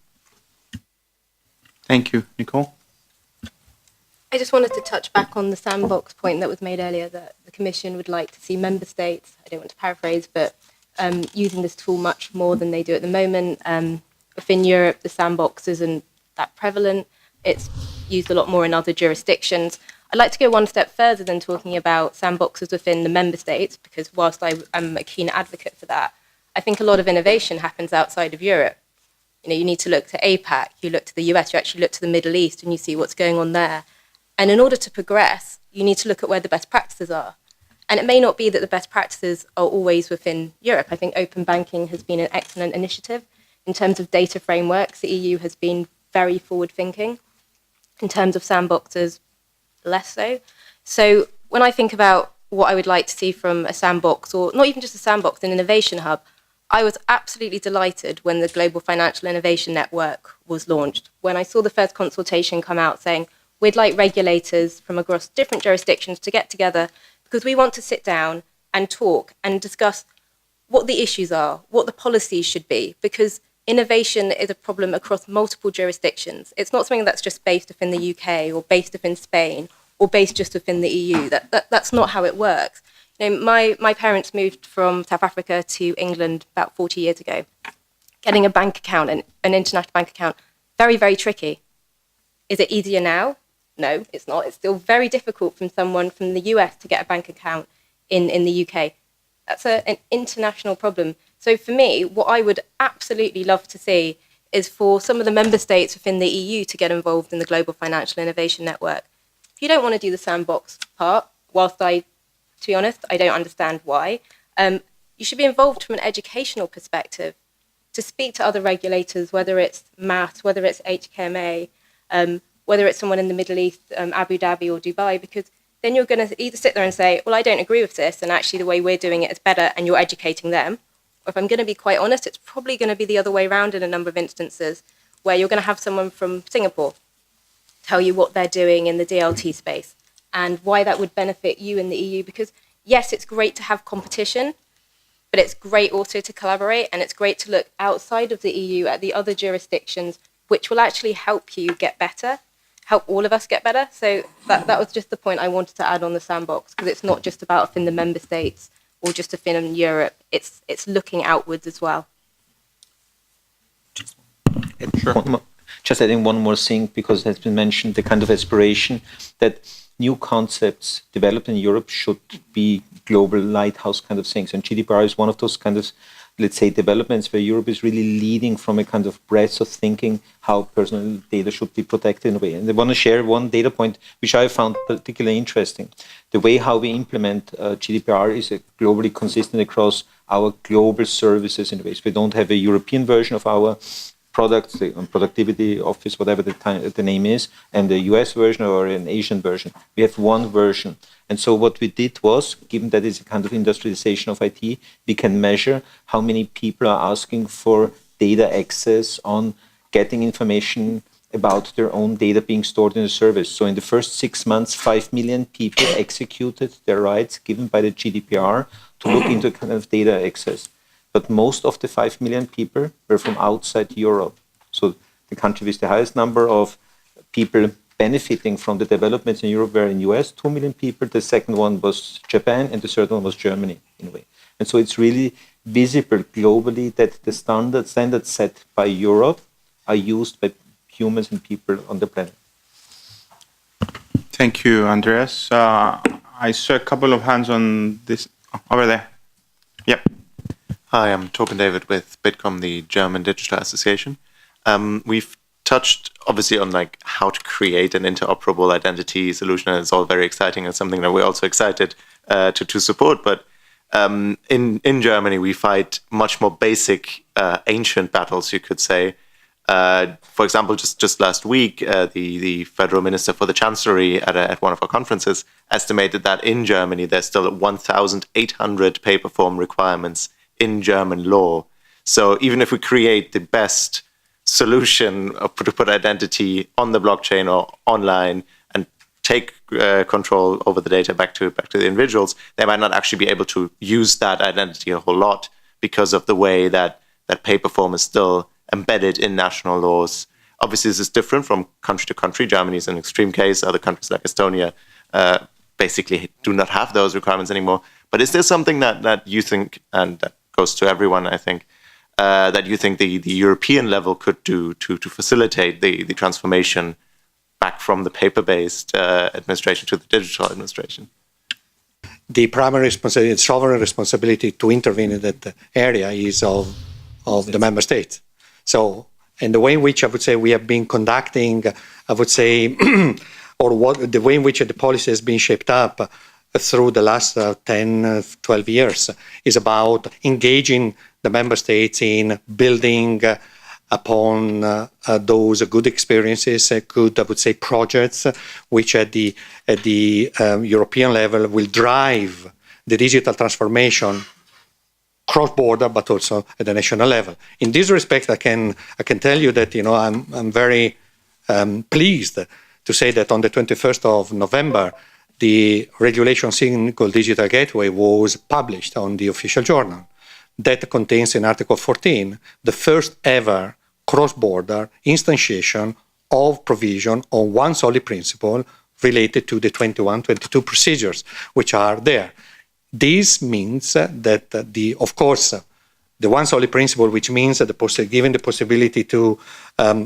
Thank you. Nicole? I just wanted to touch back on the sandbox point that was made earlier, that the Commission would like to see member states, I don't want to paraphrase, but using this tool much more than they do at the moment. Within Europe, the sandbox isn't that prevalent. It's used a lot more in other jurisdictions. I'd like to go one step further than talking about sandboxes within the member states, because whilst I'm a keen advocate for that, I think a lot of innovation happens outside of Europe. You know, you need to look to APAC, you look to the US, you actually look to the Middle East and you see what's going on there. And in order to progress, you need to look at where the best practices are. And it may not be that the best practices are always within Europe. I think open banking has been an excellent initiative. In terms of data frameworks, the EU has been very forward-thinking. In terms of sandboxes, less so. So when I think about what I would like to see from a sandbox, or not even just a sandbox, an innovation hub, I was absolutely delighted when the Global Financial Innovation Network was launched. When I saw the first consultation come out saying, we'd like regulators from across different jurisdictions to get together because we want to sit down and talk and discuss what the issues are, what the policies should be, because innovation is a problem across multiple jurisdictions. It's not something that's just based within the UK or based within Spain or based just within the EU. That's not how it works. You know, my parents moved from South Africa to England about 40 years ago. Getting a bank account, an international bank account, very, very tricky. Is it easier now? No, it's not. It's still very difficult from someone from the US to get a bank account in the UK. That's an international problem. So for me, what I would absolutely love to see is for some of the member states within the EU to get involved in the Global Financial Innovation Network. If you don't want to do the sandbox part, whilst to be honest, I don't understand why, you should be involved from an educational perspective to speak to other regulators, whether it's MAT, whether it's HKMA, whether it's someone in the Middle East, Abu Dhabi or Dubai, because then you're going to either sit there and say, well, I don't agree with this, and actually the way we're doing it is better, and you're educating them. Or if I'm going to be quite honest, it's probably going to be the other way around in a number of instances, where you're going to have someone from Singapore tell you what they're doing in the DLT space and why that would benefit you in the EU. Because yes, it's great to have competition, but it's great also to collaborate, and it's great to look outside of the EU at the other jurisdictions, which will actually help you get better, help all of us get better. So that was just the point I wanted to add on the sandbox, because it's not just about within the member states or just within Europe. It's looking outwards as well. Sure. Just adding one more thing, because it has been mentioned, the kind of aspiration that new concepts developed in Europe should be global lighthouse kind of things. And GDPR is one of those kind of, let's say, developments where Europe is really leading from a kind of breadth of thinking how personal data should be protected in a way. And I want to share one data point which I found particularly interesting. The way how we implement GDPR is globally consistent across our global services in a way. So we don't have a European version of our products, the productivity office, whatever the name is, and the US version or an Asian version. We have one version. And so what we did was, given that it's a kind of industrialization of IT, we can measure how many people are asking for data access on getting information about their own data being stored in a service. So in the first 6 months, 5 million people executed their rights given by the GDPR to look into kind of data access. But most of the 5 million people were from outside Europe. So the country with the highest number of people benefiting from the developments in Europe were in US, 2 million people. The second one was Japan, and the third one was Germany, in a way. And so it's really visible globally that the standards set by Europe are used by humans and people on the planet. Thank you, Andreas. I saw a couple of hands on this over there. Yep. Hi, I'm Torben David with Bitkom, the German Digital Association. We've touched obviously on like how to create an interoperable identity solution, and it's all very exciting and something that we're also excited to support. But In Germany, we fight much more basic, ancient battles, you could say. For example, just last week, the federal minister for the chancellery at one of our conferences estimated that in Germany there's still 1,800 paper form requirements in German law. So even if we create the best solution to put identity on the blockchain or online and take control over the data back to the individuals, they might not actually be able to use that identity a whole lot because of the way that paper form is still embedded in national laws. Obviously, this is different from country to country. Germany is an extreme case. Other countries like Estonia basically do not have those requirements anymore. But is there something that you think, and that goes to everyone, I think, that you think the European level could do to facilitate the transformation back from the paper-based administration to the digital administration? The primary responsibility, sovereign responsibility to intervene in that area is of the member states. So, and the way in which I would say we have been conducting, I would say, or the way in which the policy has been shaped up through the last 10, 12 years is about engaging the member states in building upon those good experiences, good, I would say, projects, which at the European level will drive the digital transformation cross-border, but also at the national level. In this respect, I can tell you that I'm very pleased to say that on the 21st of November, the regulation Single Digital Gateway was published on the official journal. That contains in Article 14 the first ever cross-border instantiation of provision on one solid principle related to the 21-22 procedures which are there. This means that of course, the one solid principle, which means that given the possibility to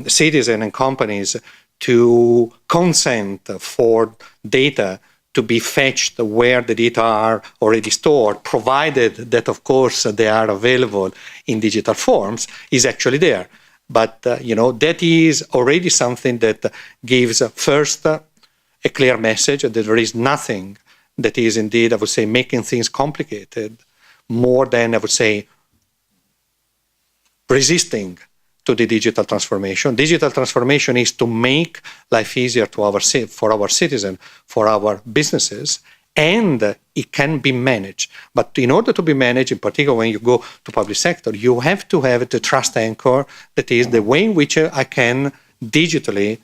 citizens and companies to consent for data to be fetched where the data are already stored, provided that, of course, they are available in digital forms, is actually there. But, that is already something that gives first a clear message that there is nothing that is indeed, I would say, making things complicated more than, I would say, resisting to the digital transformation. Digital transformation is to make life easier for our citizens, for our businesses, and it can be managed. But in order to be managed, in particular when you go to public sector, you have to have the trust anchor, that is the way in which I can digitally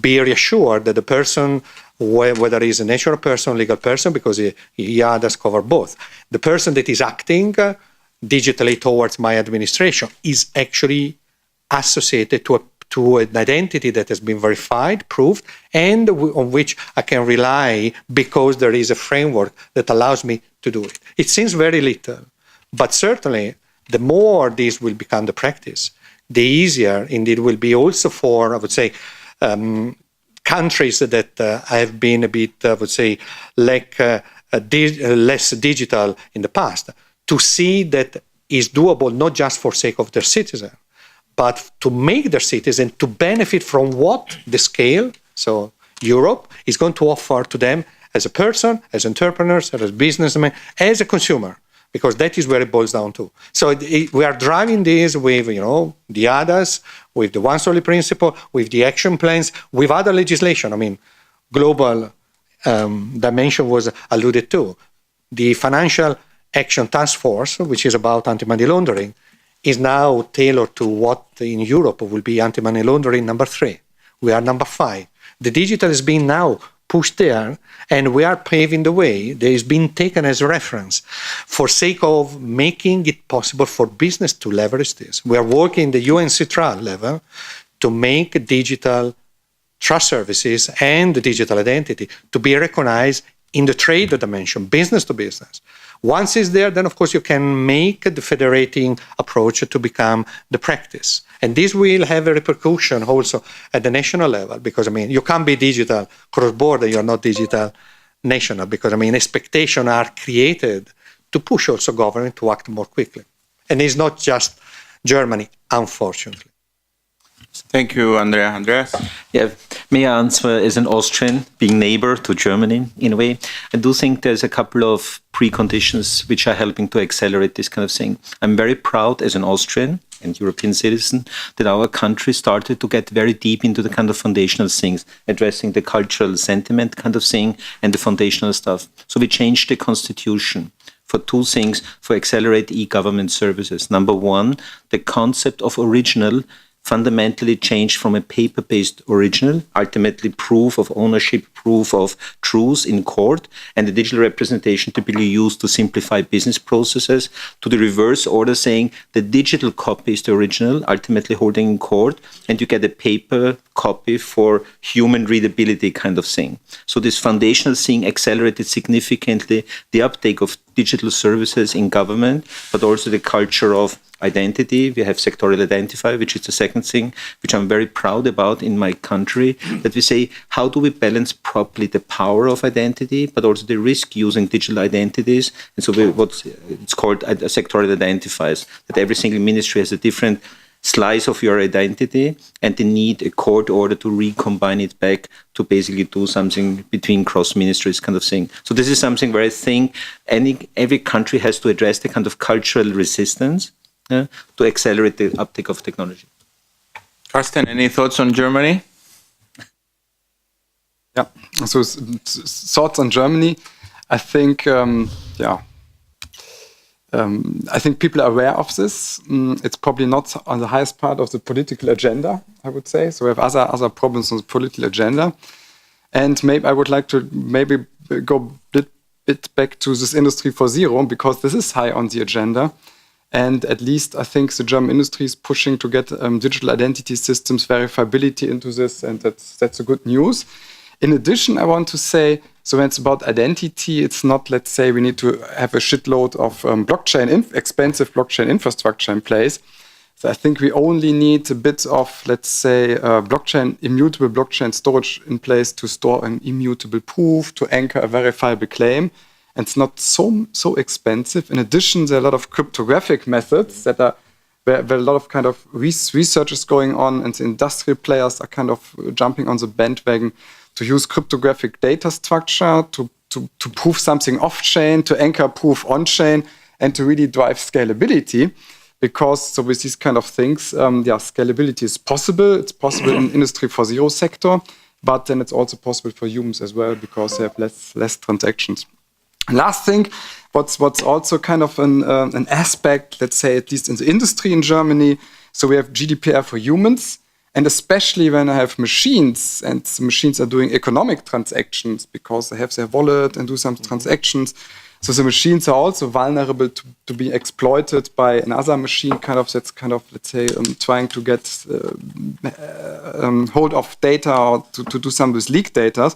be reassured that the person, whether he's a natural person, legal person, because IADAs cover both, the person that is acting digitally towards my administration is actually associated to an identity that has been verified, proved, and on which I can rely because there is a framework that allows me to do it. It seems very little, but certainly the more this will become the practice, the easier indeed will be also for, I would say, countries that have been a bit, I would say, less digital in the past, to see that is doable not just for sake of their citizens, but to make their citizens to benefit from what the scale, so Europe, is going to offer to them as a person, as entrepreneurs, as businessmen, as a consumer, because that is where it boils down to. So we are driving this with, the others, with the one solid principle, with the action plans, with other legislation. I mean, global dimension was alluded to. The Financial Action Task Force, which is about anti-money laundering, is now tailored to what in Europe will be anti-money laundering number 3. We are number 5. The digital is being now pushed there, and we are paving the way. There is being taken as a reference for sake of making it possible for business to leverage this. We are working the UNCTRA level to make digital trust services and the digital identity to be recognized in the trade dimension, business to business. Once it's there, then of course you can make the federating approach to become the practice. And this will have a repercussion also at the national level, because you can't be digital cross-border, you're not digital national, because expectations are created to push also government to act more quickly. And it's not just Germany, unfortunately. Thank you, Andrea. Andreas? Yeah, May I answer as an Austrian, being neighbor to Germany in a way? I do think there's a couple of preconditions which are helping to accelerate this kind of thing. I'm very proud as an Austrian and European citizen that our country started to get very deep into the kind of foundational things, addressing the cultural sentiment kind of thing and the foundational stuff. So we changed the constitution for two things for accelerate e-government services. Number one, the concept of original fundamentally changed from a paper-based original, ultimately proof of ownership, proof of truth in court, and the digital representation typically used to simplify business processes, to the reverse order saying the digital copy is the original, ultimately holding in court, and you get a paper copy for human readability kind of thing. So this foundational thing accelerated significantly the uptake of digital services in government, but also the culture of identity. We have sectorial identifier, which is the second thing, which I'm very proud about in my country, that we say, how do we balance properly the power of identity, but also the risk using digital identities? And so it's called sectorial identifiers, that every single ministry has a different slice of your identity, and they need a court order to recombine it back to basically do something between cross ministries kind of thing. So this is something where I think every country has to address the kind of cultural resistance to accelerate the uptake of technology. Carsten, any thoughts on Germany? Yeah, so thoughts on Germany. I think, I think people are aware of this. It's probably not on the highest part of the political agenda, I would say. So we have other problems on the political agenda. And maybe I would like to go a bit back to this Industry 4.0, because this is high on the agenda. And at least I think the German industry is pushing to get digital identity systems verifiability into this, and that's a good news. In addition, I want to say, so when it's about identity, it's not, let's say, we need to have a shitload of expensive blockchain infrastructure in place. So I think we only need a bit of, let's say, immutable blockchain storage in place to store an immutable proof, to anchor a verifiable claim. And it's not so expensive. In addition, there are a lot of cryptographic methods that are where a lot of kind of research is going on, and the industrial players are kind of jumping on the bandwagon to use cryptographic data structure to prove something off-chain, to anchor proof on-chain, and to really drive scalability. Because so with these kind of things, scalability is possible. It's possible in Industry 4.0 sector, but then it's also possible for humans as well, because they have less transactions. Last thing, what's also kind of an aspect, let's say, at least in the industry in Germany. So we have GDPR for humans, and especially when I have machines, and the machines are doing economic transactions because they have their wallet and do some transactions. So the machines are also vulnerable to be exploited by another machine, that's let's say, trying to get hold of data or to do some with leak data.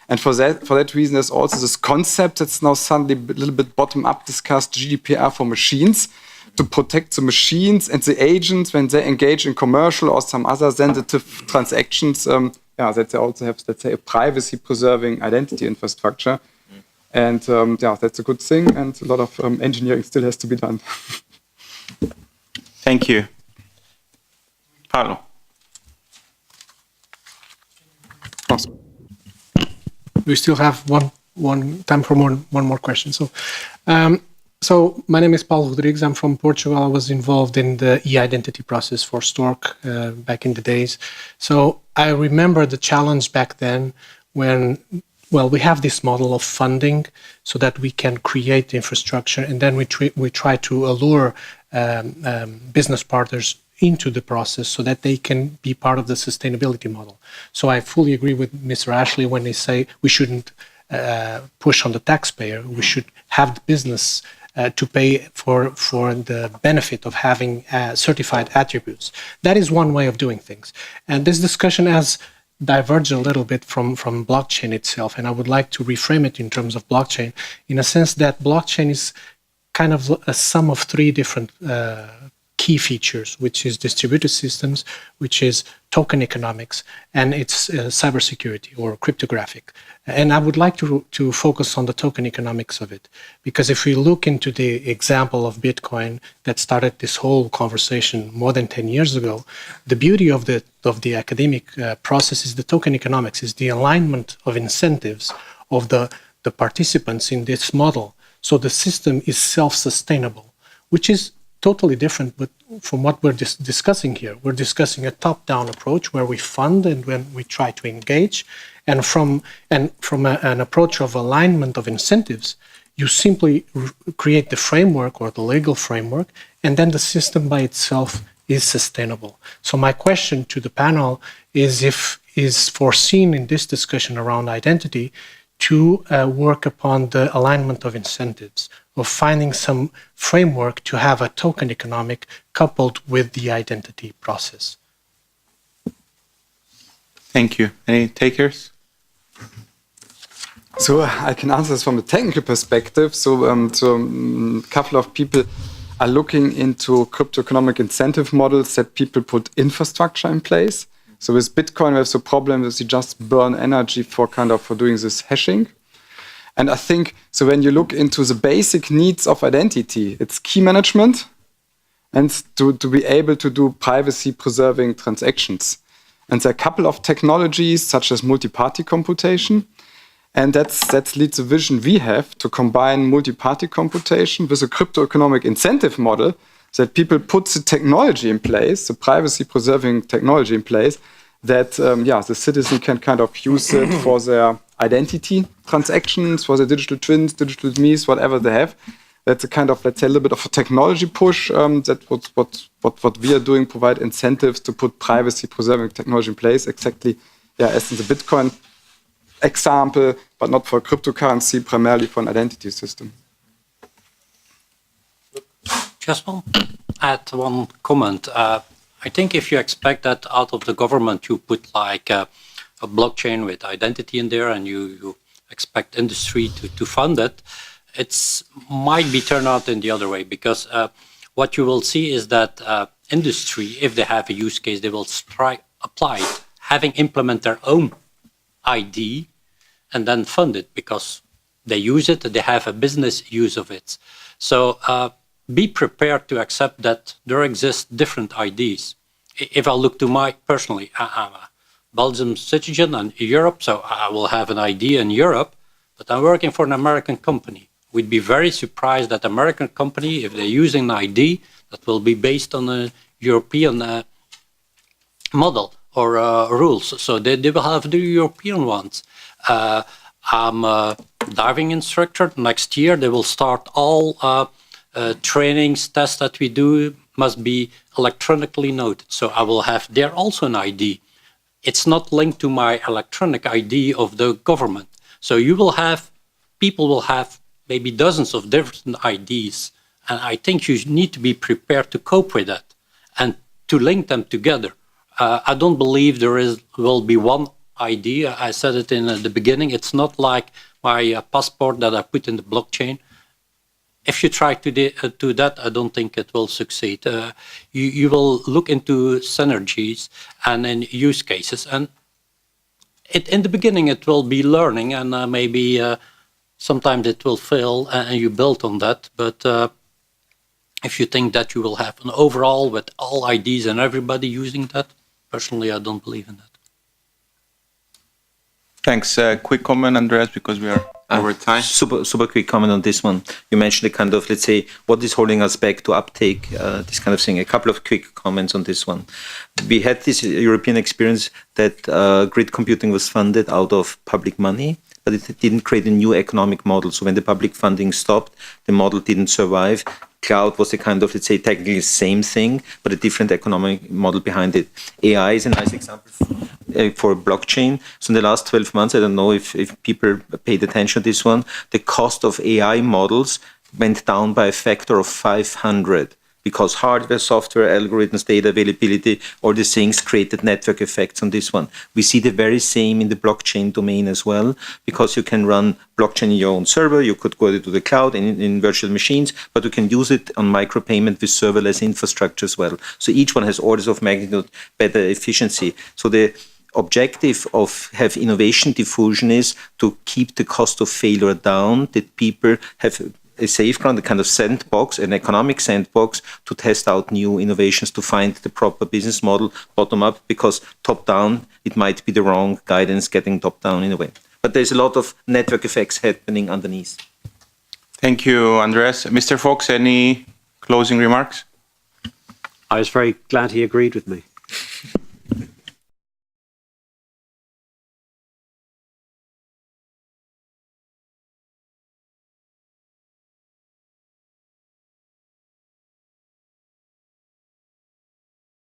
And for that reason, there's also this concept that's now suddenly a little bit bottom-up discussed, GDPR for machines, to protect the machines and the agents when they engage in commercial or some other sensitive transactions, that they also have, let's say, a privacy-preserving identity infrastructure. And that's a good thing, and a lot of engineering still has to be done. Thank you. Paolo. Awesome. We still have one time for one more question. So my name is Paulo Rodrigues. I'm from Portugal. I was involved in the e-identity process for Stork back in the days. So I remember the challenge back then when, we have this model of funding so that we can create the infrastructure, and then we try to allure business partners into the process so that they can be part of the sustainability model. So I fully agree with Mr. Ashley when they say we shouldn't push on the taxpayer. We should have the business to pay for the benefit of having certified attributes. That is one way of doing things. And this discussion has diverged a little bit from blockchain itself, and I would like to reframe it in terms of blockchain, in a sense that blockchain is kind of a sum of three different key features, which is distributed systems, which is token economics, and it's cybersecurity or cryptographic. And I would like to focus on the token economics of it, because if we look into the example of Bitcoin that started this whole conversation more than 10 years ago, the beauty of the academic process is the token economics, is the alignment of incentives of the participants in this model. So the system is self-sustainable, which is totally different but from what we're discussing here. We're discussing a top-down approach where we fund and when we try to engage, and from an approach of alignment of incentives, you simply create the framework or the legal framework, and then the system by itself is sustainable. So my question to the panel is foreseen in this discussion around identity to work upon the alignment of incentives, of finding some framework to have a token economic coupled with the identity process. Thank you. Any takers? So I can answer this from a technical perspective. So a couple of people are looking into crypto economic incentive models that people put infrastructure in place. So with Bitcoin, we have the problem is you just burn energy for doing this hashing. And I think, so when you look into the basic needs of identity, it's key management and to be able to do privacy-preserving transactions. And there are a couple of technologies, such as multi-party computation. And that leads the vision we have to combine multi-party computation with a crypto-economic incentive model, so that people put the technology in place, the privacy-preserving technology in place, that the citizen can use it for their identity transactions, for their digital twins, digital me's, whatever they have. That's a let's say, a little bit of a technology push. That what we are doing, provide incentives to put privacy-preserving technology in place, exactly as in the Bitcoin example, but not for cryptocurrency, primarily for an identity system. Just want to add one comment. I think if you expect that out of the government, you put like a blockchain with identity in there and you expect industry to fund it, it might be turned out in the other way, because what you will see is that industry, if they have a use case, they will apply it, having implement their own ID and then fund it because they use it, they have a business use of it. So be prepared to accept that there exist different IDs. If I look to personally, I'm a Belgian citizen in Europe, so I will have an ID in Europe, but I'm working for an American company. We'd be very surprised that American company, if they're using an ID that will be based on a European model or rules, so they will have the European ones. I'm a diving instructor. Next year, they will start all trainings, tests that we do must be electronically noted. So I will have there also an ID. It's not linked to my electronic ID of the government. So people will have maybe dozens of different IDs. And I think you need to be prepared to cope with that and to link them together. I don't believe will be one ID. I said it in the beginning. It's not like my passport that I put in the blockchain. If you try to do that, I don't think it will succeed. You will look into synergies and in use cases. And in the beginning, it will be learning, and maybe sometimes it will fail, and you build on that. But if you think that you will have an overall with all IDs and everybody using that, personally, I don't believe in that. Thanks. Quick comment, Andreas, because we are over time. Super quick comment on this one. You mentioned the let's say, what is holding us back to uptake this kind of thing. A couple of quick comments on this one. We had this European experience that grid computing was funded out of public money, but it didn't create a new economic model. So when the public funding stopped, the model didn't survive. Cloud was a let's say, technically the same thing, but a different economic model behind it. AI is a nice example for blockchain. So in the last 12 months, I don't know if people paid attention to this one, the cost of AI models went down by a factor of 500. because hardware, software, algorithms, data availability, all these things created network effects on this one. We see the very same in the blockchain domain as well, because you can run blockchain in your own server, you could go to the cloud in virtual machines, but you can use it on micropayment with serverless infrastructure as well. So each one has orders of magnitude better efficiency. So the objective of have innovation diffusion is to keep the cost of failure down, that people have a safeground, a kind of sandbox, an economic sandbox to test out new innovations, to find the proper business model bottom up, because top down, it might be the wrong guidance getting top down in a way. But there's a lot of network effects happening underneath. Thank you, Andreas. Mr. Fox, any closing remarks? I was very glad he agreed with me.